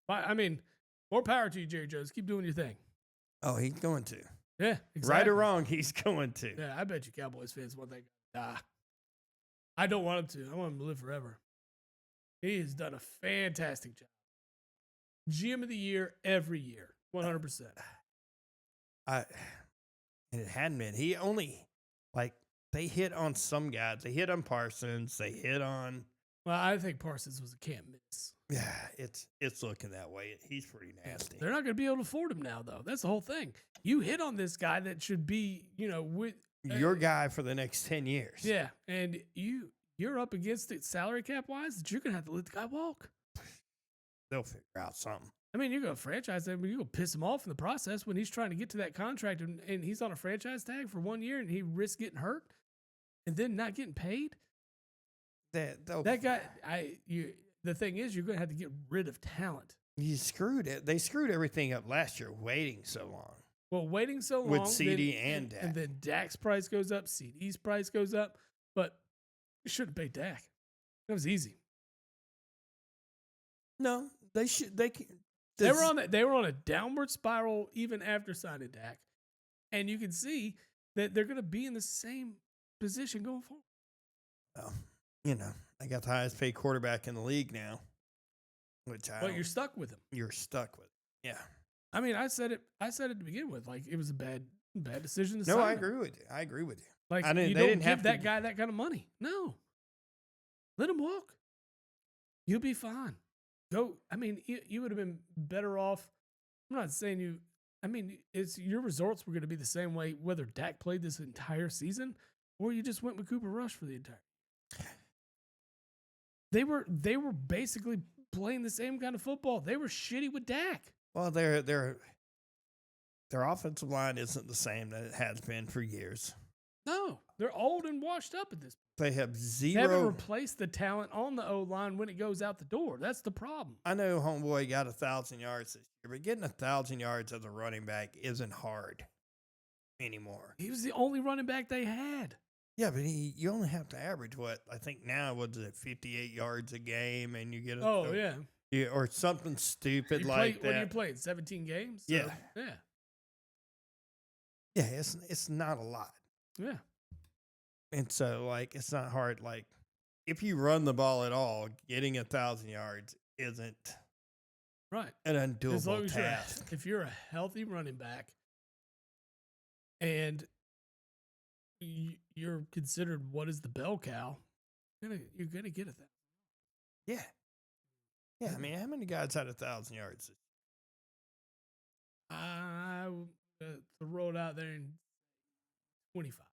I mean, more power to you, Jerry Jones. Keep doing your thing. Oh, he's going to. Yeah, exactly. Right or wrong, he's going to. Yeah, I bet you Cowboys fans want that guy to die. I don't want him to. I want him to live forever. He has done a fantastic job. GM of the year every year, 100%. And it hadn't been. He only, they hit on some guys. They hit on Parsons. They hit on. Well, I think Parsons was a can't miss. Yeah, it's looking that way. He's pretty nasty. They're not going to be able to afford him now, though. That's the whole thing. You hit on this guy that should be, with your guy for the next 10 years. Yeah, and you're up against it salary cap wise that you're going to have to let the guy walk. They'll figure out something. I mean, you're going to franchise him, but you're going to piss him off in the process when he's trying to get to that contract and he's on a franchise tag for 1 year and he risks getting hurt and then not getting paid. That guy, the thing is, you're going to have to get rid of talent. You screwed it. They screwed everything up last year waiting so long. Well, waiting so long. With CD and Dak. And then Dak's price goes up, CD's price goes up, but you shouldn't pay Dak. That was easy. No, they should. They were on a downward spiral even after signing Dak, and you can see that they're going to be in the same position going forward. Well, they got the highest paid quarterback in the league now, But you're stuck with him. You're stuck with it. Yeah. I mean, I said it to begin with. Like, it was a bad decision to sign. No, I agree with you. I agree with you. Like, you don't give that guy that kind of money. No. Let him walk. You'll be fine. Go. I mean, you would have been better off. I'm not saying your results were going to be the same way whether Dak played this entire season or you just went with Cooper Rush for the entire. They were basically playing the same kind of football. They were shitty with Dak. Well, their offensive line isn't the same that it has been for years. No, they're old and washed up at this point. They have zero. They haven't replaced the talent on the O-line when it goes out the door. That's the problem. I know homeboy got 1,000 yards this year, but getting 1,000 yards as a running back isn't hard anymore. He was the only running back they had. Yeah, but you only have to average what? I think now, was it 58 yards a game, and you get yeah, or something stupid that. What are you playing? 17 games? Yeah. So, yeah. Yeah, it's not a lot. Yeah. And so, it's not hard. If you run the ball at all, getting 1,000 yards isn't right an undoable task. If you're a healthy running back and you're considered what is the bell cow, you're gonna get 1,000. Yeah. Yeah, I mean, how many guys had 1,000 yards? I throw it out there in 25.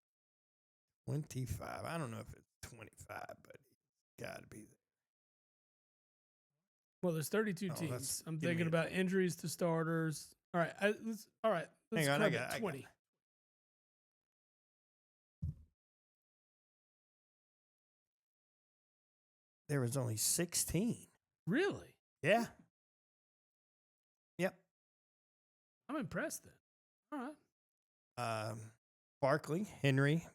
25. I don't know if it's 25, but it's got to be there. Well, there's 32 teams. I'm thinking about injuries to starters. All right. Let's hang on, I got 20. there was only 16. Really? Yeah. Yep. I'm impressed then. All right. Barkley, Henry,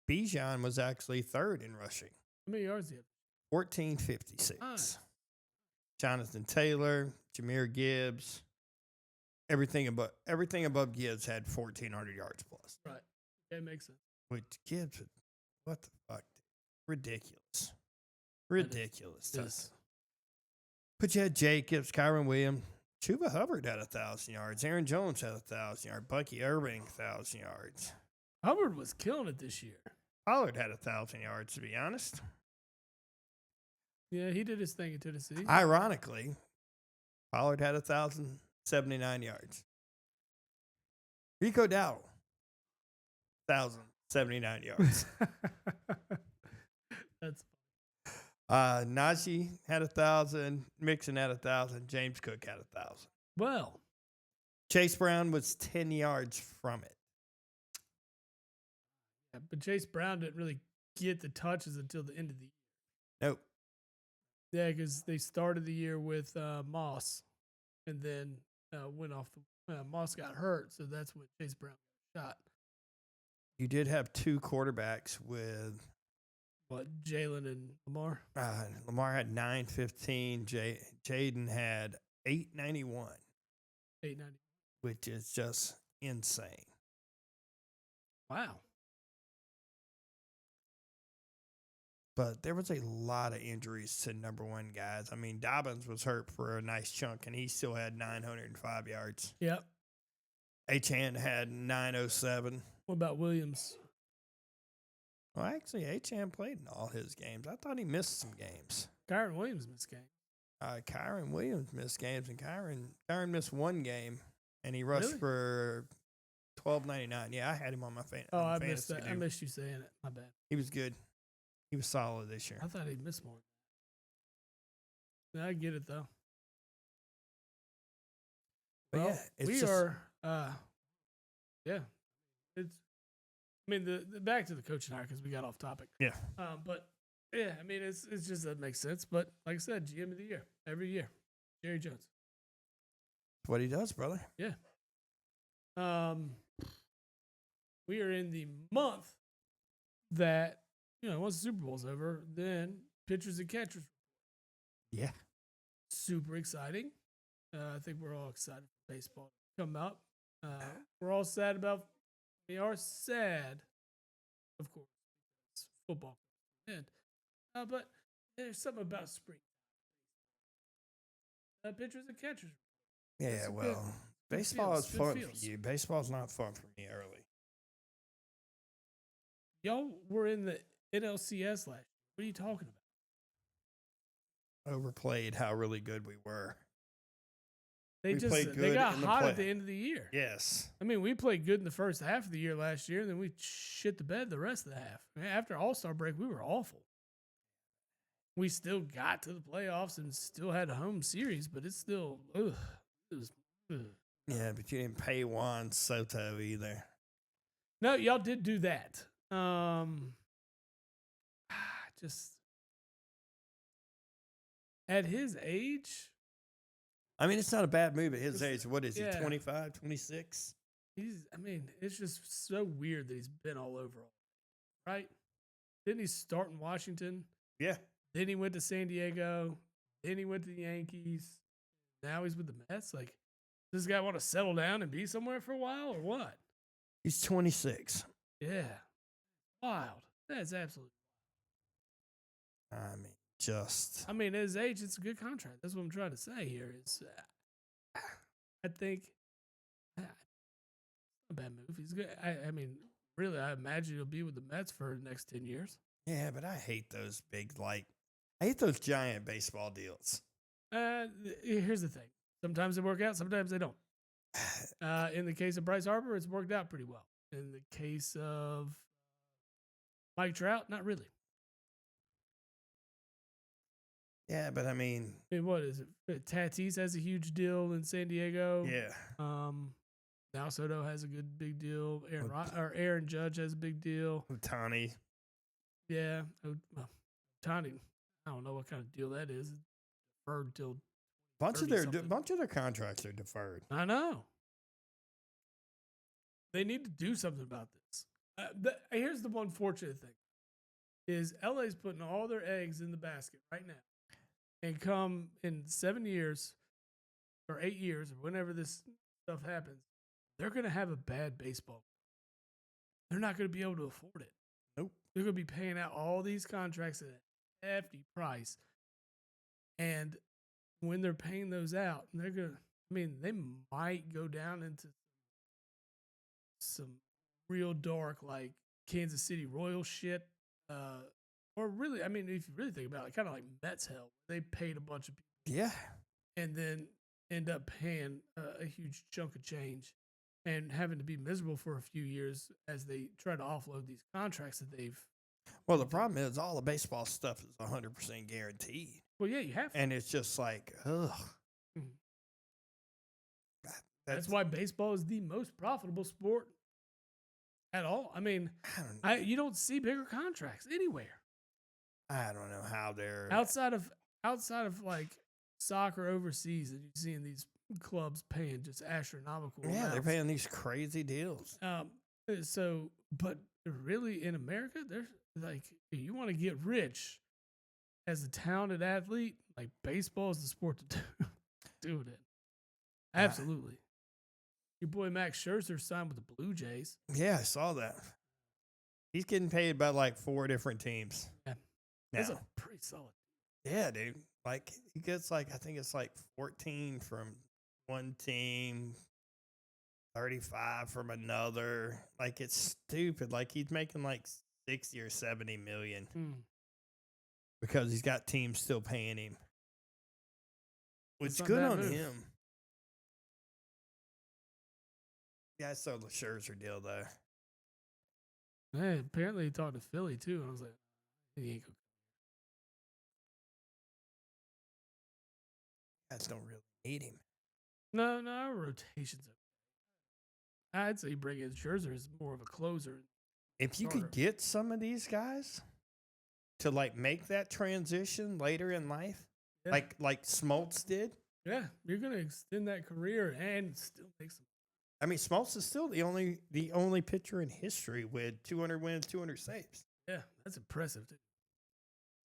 Bijan was actually third in rushing. How many yards did he have? 1456. Nice. Jonathan Taylor, Jahmyr Gibbs, everything above Gibbs had 1,400 yards plus. Right. That makes sense. Which Gibbs, what the fuck? Ridiculous. But you had Jacobs, Kyron Williams, Chuba Hubbard had 1,000 yards. Aaron Jones had 1,000 yards. Bucky Irving, 1,000 yards. Hubbard was killing it this year. Pollard had 1,000 yards, to be honest. Yeah, he did his thing in Tennessee. Ironically, Pollard had 1,079 yards. Rico Dowdle, 1,079 yards. That's Najee had 1,000. Mixon had 1,000. James Cook had 1,000. Well, Chase Brown was 10 yards from it. Yeah, but Chase Brown didn't really get the touches until the end of the year. Nope. Yeah, because they started the year with Moss, and then went off the Moss got hurt, so that's when Chase Brown got shot. You did have two quarterbacks with what, Jalen and Lamar? Lamar had 915. Jaden had 891. 890. Which is just insane. Wow. But there was a lot of injuries to number one guys. I mean, Dobbins was hurt for a nice chunk, and he still had 905 yards. Yep. Achane had 907. What about Williams? Well, actually, Achane played in all his games. I thought he missed some games. Kyron Williams missed games. Kyron Williams missed games, and Kyron missed one game, and he rushed for $12.99. Yeah, I had him on my fantasy. Oh, I missed that. I missed you saying it. My bad. He was good. He was solid this year. I thought he'd miss more. I get it though. But well, yeah, we are. Yeah, it's. I mean, the back to the coaching hire because we got off topic. Yeah. But yeah, I mean, it's just that makes sense. But like I said, GM of the year every year, Jerry Jones. That's what he does, brother. Yeah. We are in the month that, once the Super Bowl's over, then pitchers and catchers. Yeah. Super exciting. I think we're all excited for baseball to come up. We are sad, of course, because football comes to an end. But there's something about spring. Pitchers and catchers. Yeah, baseball is fun for you. Baseball's not fun for me early. Y'all were in the NLCS last year. What are you talking about? Overplayed how really good we were. They got hot at the end of the year. Yes. I mean, we played good in the first half of the year last year, and then we shit the bed the rest of the half. I mean, after All-Star break, we were awful. We still got to the playoffs and still had a home series, but it's still, ugh. It was, ugh. Yeah, but you didn't pay Juan Soto either. No, y'all did do that. Just at his age. I mean, it's not a bad move at his age. What is he, 25, 26? It's just so weird that he's been all over, right? Didn't he start in Washington? Yeah. Then he went to San Diego. Then he went to the Yankees. Now he's with the Mets. Like, does this guy want to settle down and be somewhere for a while or what? He's 26. Yeah. Wild. That's absolutely wild. At his age, it's a good contract. That's what I'm trying to say here. I think it's a bad move. He's good. Really, I imagine he'll be with the Mets for the next 10 years. Yeah, but I hate those I hate those giant baseball deals. Here's the thing. Sometimes they work out, sometimes they don't. In the case of Bryce Harper, it's worked out pretty well. In the case of Mike Trout, not really. Yeah, but what is it? Tatis has a huge deal in San Diego. Yeah. Now Soto has a big deal. Aaron Judge has a big deal. Ohtani. Yeah. Ohtani. I don't know what kind of deal that is. Deferred till bunch of their contracts are deferred. I know. They need to do something about this. Here's the one fortunate thing: is LA's putting all their eggs in the basket right now, and come in 7 years or 8 years or whenever this stuff happens, they're going to have a bad baseball. They're not going to be able to afford it. Nope. They're going to be paying out all these contracts at a hefty price, and when they're paying those out, they're going to. I mean, they might go down into some real dark, like Kansas City Royals shit. Or really, I mean, if you really think about it, kind of like Mets hell. They paid a bunch of people. Yeah. And then end up paying a huge chunk of change and having to be miserable for a few years as they try to offload these contracts that they've. Well, the problem is all the baseball stuff is 100% guaranteed. Well, yeah, you have to. And it's just like, ugh. Mm-hmm. That's why baseball is the most profitable sport at all. I mean, you don't see bigger contracts anywhere. I don't know how they're outside of like soccer overseas, and you're seeing these clubs paying just astronomical. Yeah, amounts. They're paying these crazy deals. So, but really in America, there's like, if you want to get rich as a talented athlete, like baseball is the sport to do it in. Absolutely. Your boy Max Scherzer signed with the Blue Jays. Yeah, I saw that. He's getting paid by like 4 different teams. Yeah. That's a pretty solid. Yeah, dude. Like he gets like, I think it's like 14 from one team, 35 from another. Like it's stupid. Like he's making like 60 or 70 million because he's got teams still paying him. Which good on him. Yeah, I saw the Scherzer deal though. Hey, apparently he talked to Philly too, and I was like, he ain't gonna. Guys don't really need him. No, our rotation's okay. I'd say bring in Scherzer as more of a closer. If you could get some of these guys to like make that transition later in life, like Smoltz did. Yeah, you're gonna extend that career and still make some. I mean, Smoltz is still the only pitcher in history with 200 wins, 200 saves. Yeah, that's impressive too.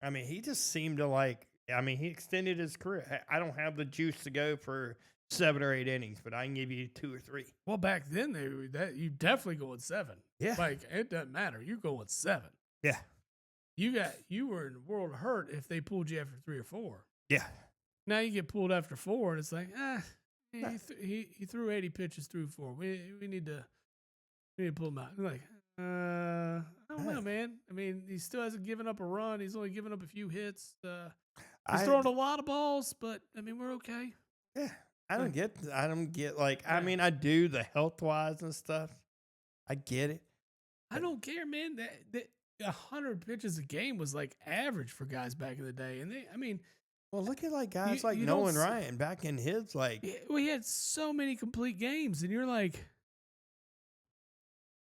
I mean, he just seemed to like. I mean, he extended his career. I don't have the juice to go for 7 or 8 innings, but I can give you 2 or 3. Well, back then you definitely go with 7. Yeah, like it doesn't matter. You go with 7. Yeah, You were in the world of hurt if they pulled you after 3 or 4. Yeah. Now you get pulled after 4, and it's like, he threw 80 pitches through 4. We need to pull him out. You're like, I don't know, man. I mean, he still hasn't given up a run. He's only given up a few hits. He's throwing a lot of balls, but I mean, we're okay. Yeah, I don't get like. I mean, I do the health wise and stuff. I get it. I don't care, man. That 100 pitches a game was like average for guys back in the day, and well, look at like guys like Nolan Ryan back in his like. We had so many complete games, and you're like,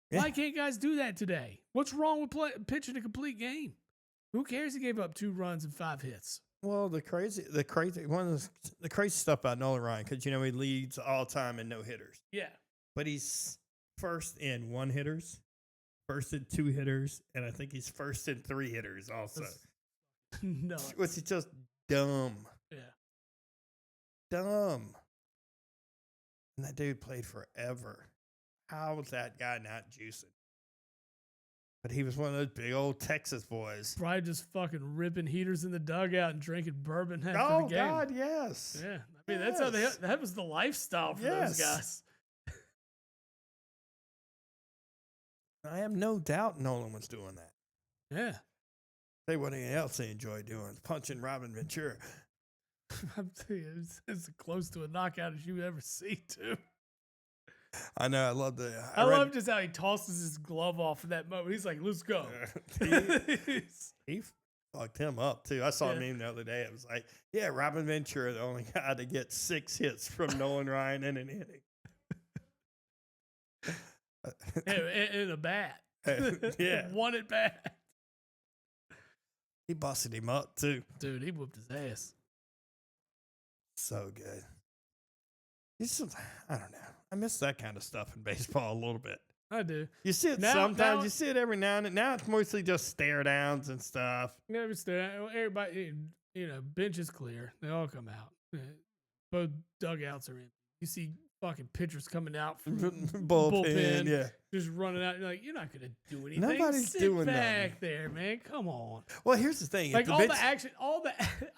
why can't guys do that today? What's wrong with pitching a complete game? Who cares? He gave up 2 runs and 5 hits. Well, the crazy stuff about Nolan Ryan, because he leads all time in no hitters. Yeah, but he's first in 1 hitters, first in 2 hitters, and I think he's first in 3 hitters also. No, which is just dumb. Yeah, dumb. And that dude played forever. How was that guy not juicing? But he was one of those big old Texas boys. Probably just fucking ripping heaters in the dugout and drinking bourbon after the game. Oh, God, yes. Yeah. I mean, that's how that was the lifestyle for those guys. I have no doubt Nolan was doing that. Yeah. Say what anything else they enjoy doing, punching Robin Ventura. I'm telling you, it's as close to a knockout as you ever see, too. I know. I love I love just how he tosses his glove off in that moment. He's like, let's go. he fucked him up, too. I saw a meme the other day. It was like, yeah, Robin Ventura, the only guy to get 6 hits from Nolan Ryan in an inning. In a bat. Yeah. 1 at bat. He busted him up, too. Dude, he whooped his ass. So good. I don't know. I miss that kind of stuff in baseball a little bit. I do. You see it sometimes. You see it every now and then. Now it's mostly just stare downs and stuff. Never stare. Everybody, bench is clear. They all come out. Both dugouts are in. You see fucking pitchers coming out from bullpen, yeah, just running out. You're like, you're not gonna do anything. Nobody's doing back there, man. Come on. Well, here's the thing. Like the action,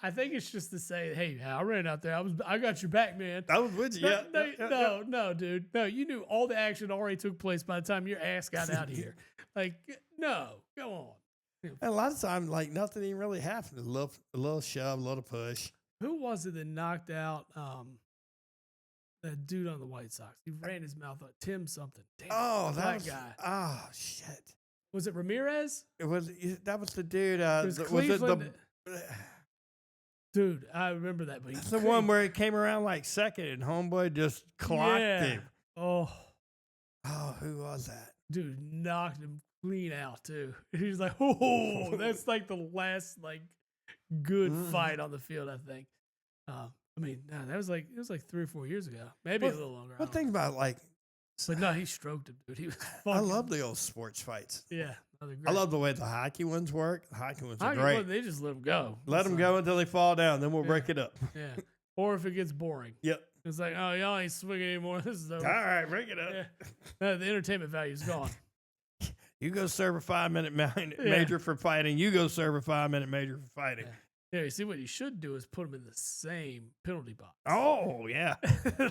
I think it's just to say, hey, I ran out there. I got your back, man. I was with you. No, dude. No, you knew all the action already took place by the time your ass got out of here. Like, no, go on. And a lot of times, like nothing even really happened. A little shove, a little push. Who was it that knocked out that dude on the White Sox? He ran his mouth up. Tim something. Damn, that guy. Oh shit. Was it Ramirez? That was the dude. Was it dude, I remember that. But that's the one where he came around like second and homeboy just clocked him. Oh, who was that? Dude knocked him clean out too. He's like, oh, that's like the last like good fight on the field, I think. That was like 3 or 4 years ago, maybe a little longer. But think about but no, he stroked him, dude. He was. I love the old sports fights. Yeah, I love the way the hockey ones work. The hockey ones are great. They just let them go. Let them go until they fall down, then we'll break it up. Yeah, or if it gets boring. Yep. It's like, oh, y'all ain't swinging anymore. This is over. All right, break it up. Yeah. The entertainment value is gone. You go serve a 5-minute major for fighting. You go serve a 5-minute major for fighting. Yeah, you see what you should do is put them in the same penalty box. Oh, yeah.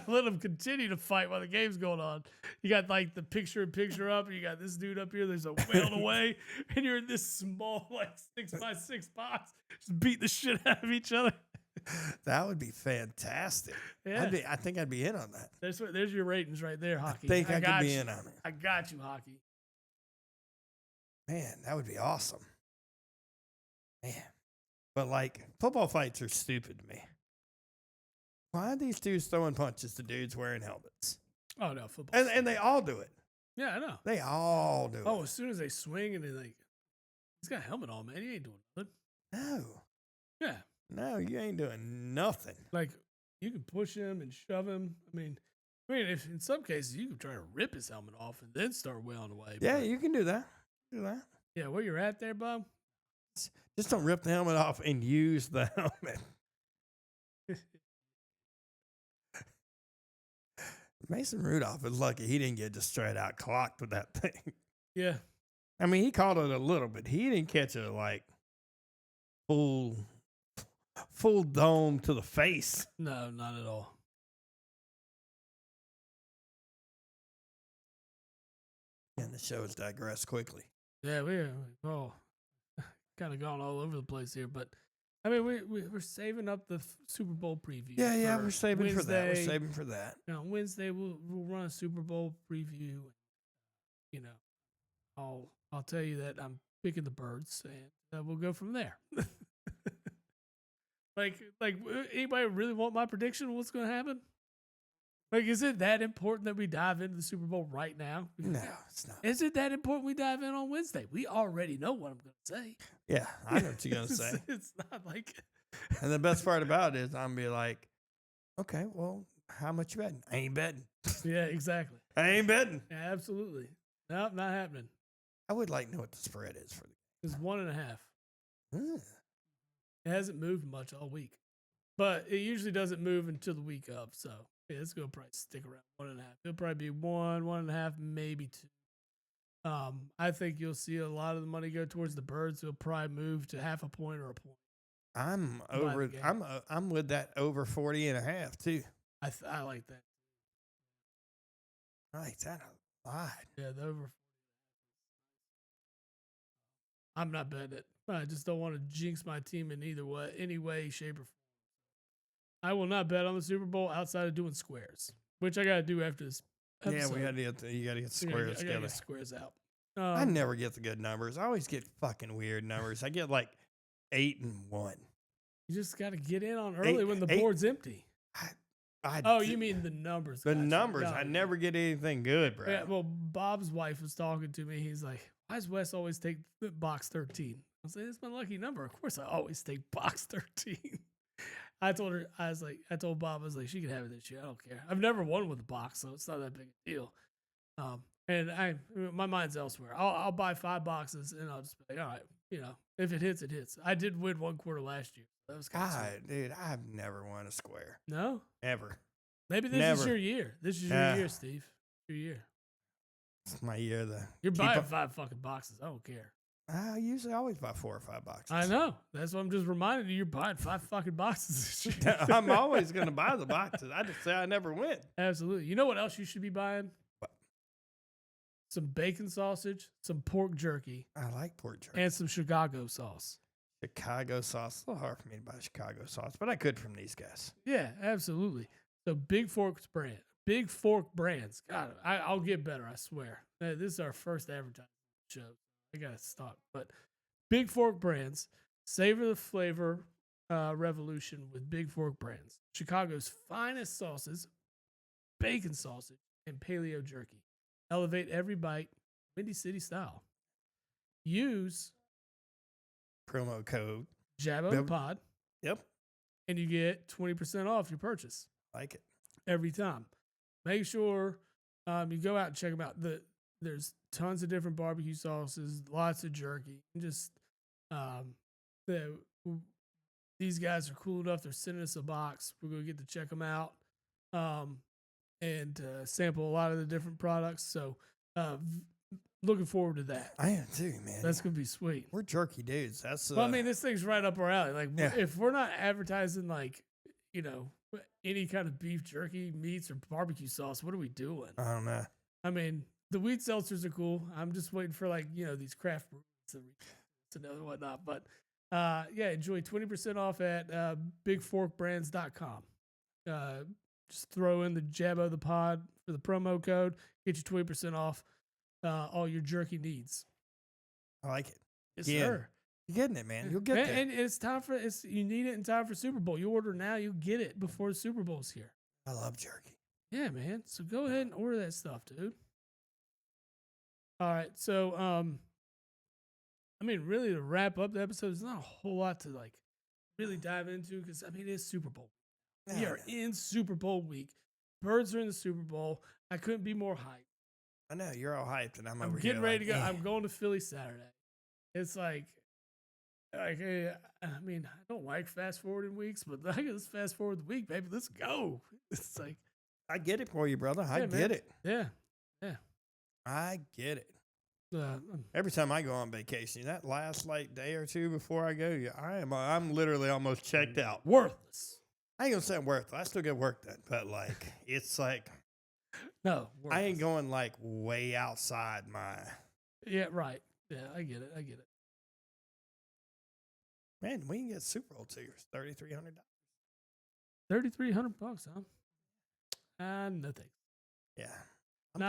Let them continue to fight while the game's going on. You got like the picture up, and you got this dude up here. There's a whale away, and you're in this small like 6x6 box, just beat the shit out of each other. That would be fantastic. Yeah. I think I'd be in on that. There's your ratings right there, hockey. I think I could be in on it. I got you, hockey. Man, that would be awesome. Man. But, football fights are stupid to me. Why are these dudes throwing punches to dudes wearing helmets? Oh, no, football. And they all do it. Yeah, I know. They all do it. Oh, as soon as they swing and he's got a helmet on, man. He ain't doing nothing. No. Yeah. No, you ain't doing nothing. Like, you can push him and shove him. I mean, if in some cases, you can try to rip his helmet off and then start wailing away. Yeah, you can do that. Yeah, where you're at there, Bob? Just don't rip the helmet off and use the helmet. Mason Rudolph is lucky he didn't get just straight out clocked with that thing. Yeah. I mean, he caught it a little bit. He didn't catch it full dome to the face. No, not at all. And the show has digressed quickly. Yeah, we're kind of gone all over the place here, but I mean, we're saving up the Super Bowl preview. Yeah, we're saving Wednesday. for that. We're saving for that. Wednesday we'll run a Super Bowl preview. I'll tell you that I'm picking the Birds, and we'll go from there. like anybody really want my prediction of what's going to happen? Like, is it that important that we dive into the Super Bowl right now? No, it's not. Is it that important we dive in on Wednesday? We already know what I'm going to say. Yeah, I know what you're going to say. It's not like... And the best part about it is I'm going to be like, okay, well, how much you betting? I ain't betting. Yeah, exactly. I ain't betting. Yeah, absolutely. Nope, not happening. I would like to know what the spread is for the... It's 1.5. It hasn't moved much all week. But it usually doesn't move until the week of, so... Yeah, it's going to probably stick around 1.5. It'll probably be 1.5, maybe 2. I think you'll see a lot of the money go towards the Birds. It'll probably move to 0.5 point or a point. I'm with that over 40.5 too. I like that. I like that a lot. Yeah, the over 40. I'm not betting it. I just don't want to jinx my team in any way, shape, or form. I will not bet on the Super Bowl outside of doing squares, which I got to do after this episode. Yeah, you got to get squares together. Get squares out. I never get the good numbers. I always get fucking weird numbers. I get 8 and 1. You just got to get in on early when the board's empty. You mean the numbers? The numbers. No, I never get anything good, bro. Yeah, well, Bob's wife was talking to me. He's like, why does Wes always take box 13? was like, "It's my lucky number." Of course, I always take box 13. I told her, I told Bob, I was like, she can have it this year. I don't care. I've never won with a box, so it's not that big a deal. And my mind's elsewhere. I'll buy 5 boxes and I'll just be like, all right, if it hits, it hits. I did win 1 quarter last year. That was kind of sweet. Dude, I've never won a square. No? Ever. Maybe this is your year. This is your year, Steve. Your year. It's my year. You're buying 5 fucking boxes. I don't care. I usually always buy 4 or 5 boxes. I know. That's what I'm just reminding you. You're buying 5 fucking boxes this year. I'm always going to buy the boxes. I just say I never win. Absolutely. You know what else you should be buying? What? Some bacon sausage, some pork jerky. I like pork jerky. And some Chicago sauce. Chicago sauce. It's a little hard for me to buy Chicago sauce, but I could from these guys. Yeah, absolutely. So Big Fork Brands. God, I'll get better, I swear. This is our first advertising show. I got to stop. But Big Fork Brands, savor the flavor revolution with Big Fork Brands. Chicago's finest sauces, bacon sausage, and paleo jerky. Elevate every bite, Windy City style. Use promo code JABOPOD. Yep. And you get 20% off your purchase. Like it. Every time. Make sure you go out and check them out. There's tons of different barbecue sauces, lots of jerky. Just these guys are cool enough. They're sending us a box. We're going to get to check them out and sample a lot of the different products. So looking forward to that. I am too, man. That's going to be sweet. We're jerky dudes. That's well, I mean, this thing's right up our alley. Like, if we're not advertising, like, any kind of beef jerky, meats, or barbecue sauce, what are we doing? I don't know. I mean, the wheat seltzers are cool. I'm just waiting for, like, these craft brews to know and whatnot. But, enjoy 20% off at bigforkbrands.com. Just throw in the Jabbo the Pod for the promo code. Get you 20% off all your jerky needs. I like it. Yes, sir. You're getting it, man. You'll get there. And it's time for you need it in time for Super Bowl. You order now, you'll get it before the Super Bowl's here. I love jerky. Yeah, man. So go ahead and order that stuff, dude. All right. So I mean, really to wrap up the episode, there's not a whole lot to like really dive into because I mean it's Super Bowl. We are in Super Bowl week. Birds are in the Super Bowl. I couldn't be more hyped. I know you're all hyped, and I'm over getting here ready to go. I'm going to Philly Saturday. It's like, I mean, I don't like fast forwarding weeks, but let's fast forward the week, baby. Let's go. It's like, I get it for you, brother. I get it. Yeah, I get it. Every time I go on vacation, that last like day or two before I go, I'm literally almost checked out. Worthless. I ain't gonna say I'm worthless. I still get work done, but like it's like no, worthless. I ain't going like way outside my. Yeah, right. Yeah, I get it. Man, we can get Super Bowl tickets, $3,300. $3,300, huh? No thanks. Yeah. I'm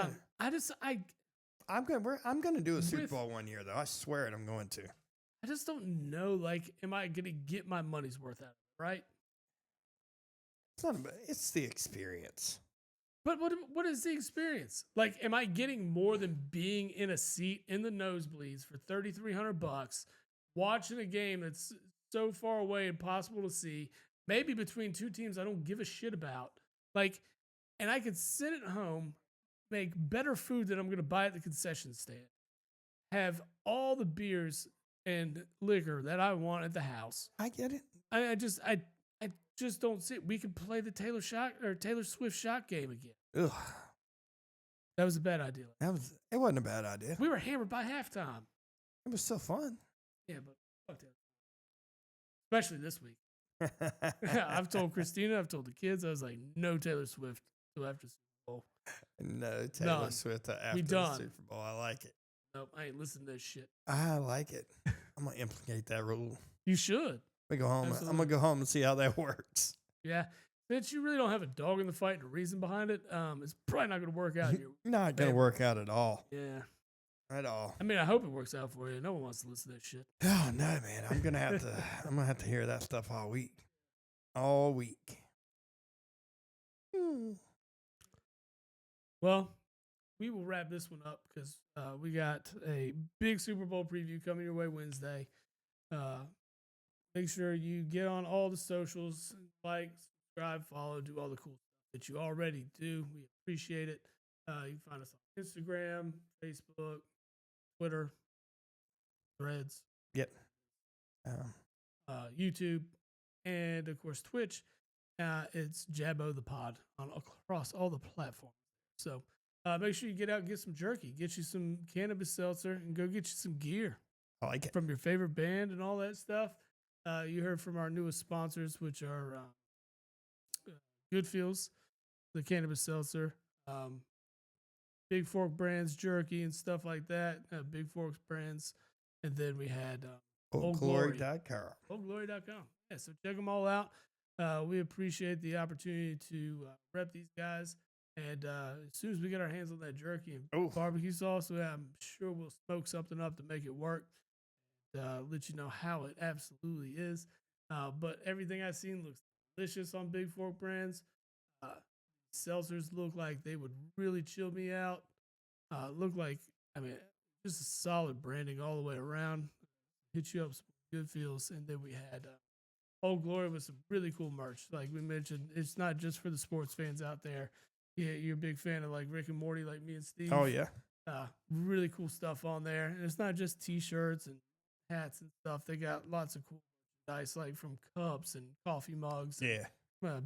gonna do a Super Bowl one year though. I swear it. I'm going to. I just don't know. Like, am I gonna get my money's worth out of it? Right? It's the experience. But what is the experience? Like, am I getting more than being in a seat in the nosebleeds for $3,300, watching a game that's so far away, impossible to see, maybe between two teams I don't give a shit about, like, and I could sit at home, make better food than I'm going to buy at the concession stand, have all the beers and liquor that I want at the house. I get it. I just don't see it. We could play the Taylor Swift shot game again. Ugh. That was a bad idea. It wasn't a bad idea. We were hammered by halftime. It was still fun. Yeah, but fuck that. Especially this week. I've told Christina, I've told the kids, I was like, no Taylor Swift till after Super Bowl. No Taylor Swift after the Super Bowl. I like it. Nope, I ain't listening to this shit. I like it. I'm going to implement that rule. You should. We go home. Absolutely. I'm going to go home and see how that works. Yeah. Since you really don't have a dog in the fight and a reason behind it, it's probably not going to work out here. Not going to work out at all. Yeah. At all. I mean, I hope it works out for you. No one wants to listen to that shit. Oh no, man! I'm gonna have to hear that stuff all week. All week. Well, we will wrap this one up because we got a big Super Bowl preview coming your way Wednesday. Make sure you get on all the socials, like, subscribe, follow, do all the cool stuff that you already do. We appreciate it. You can find us on Instagram, Facebook, Twitter, Threads. Yep. YouTube, and of course Twitch. It's Jabbo the Pod on across all the platforms. So make sure you get out, get some jerky, get you some cannabis seltzer, and go get you some gear. I like it. From your favorite band and all that stuff. You heard from our newest sponsors, which are Good Feels, the cannabis seltzer, Big Fork Brands jerky and stuff like that. Big Fork Brands, and then we had OldGlory.com. OldGlory.com. Yeah, so check them all out. We appreciate the opportunity to rep these guys. And as soon as we get our hands on that jerky and barbecue sauce, I'm sure we'll smoke something up to make it work. Let you know how it absolutely is. But everything I've seen looks delicious on Big Fork Brands. Seltzers look like they would really chill me out. Look like, just a solid branding all the way around. Hit you up some Good Feels. And then we had Old Glory with some really cool merch. Like we mentioned, it's not just for the sports fans out there. Yeah, you're a big fan of like Rick and Morty, like me and Steve. Oh, yeah. Really cool stuff on there. And it's not just T-shirts and hats and stuff. They got lots of cool merchandise, like from cups and coffee mugs. And,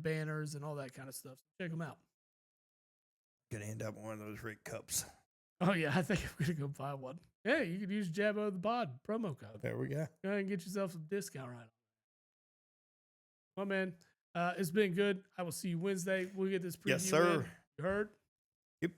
banners and all that kind of stuff. So check them out. Gonna end up one of those Rick cups. Oh, yeah. I think I'm going to go buy one. Hey, you could use Jabbo the Pod promo code. There we go. Go ahead and get yourself some discount right on. Well, man, it's been good. I will see you Wednesday. We'll get this preview. Yes, sir. In. You heard? Yep.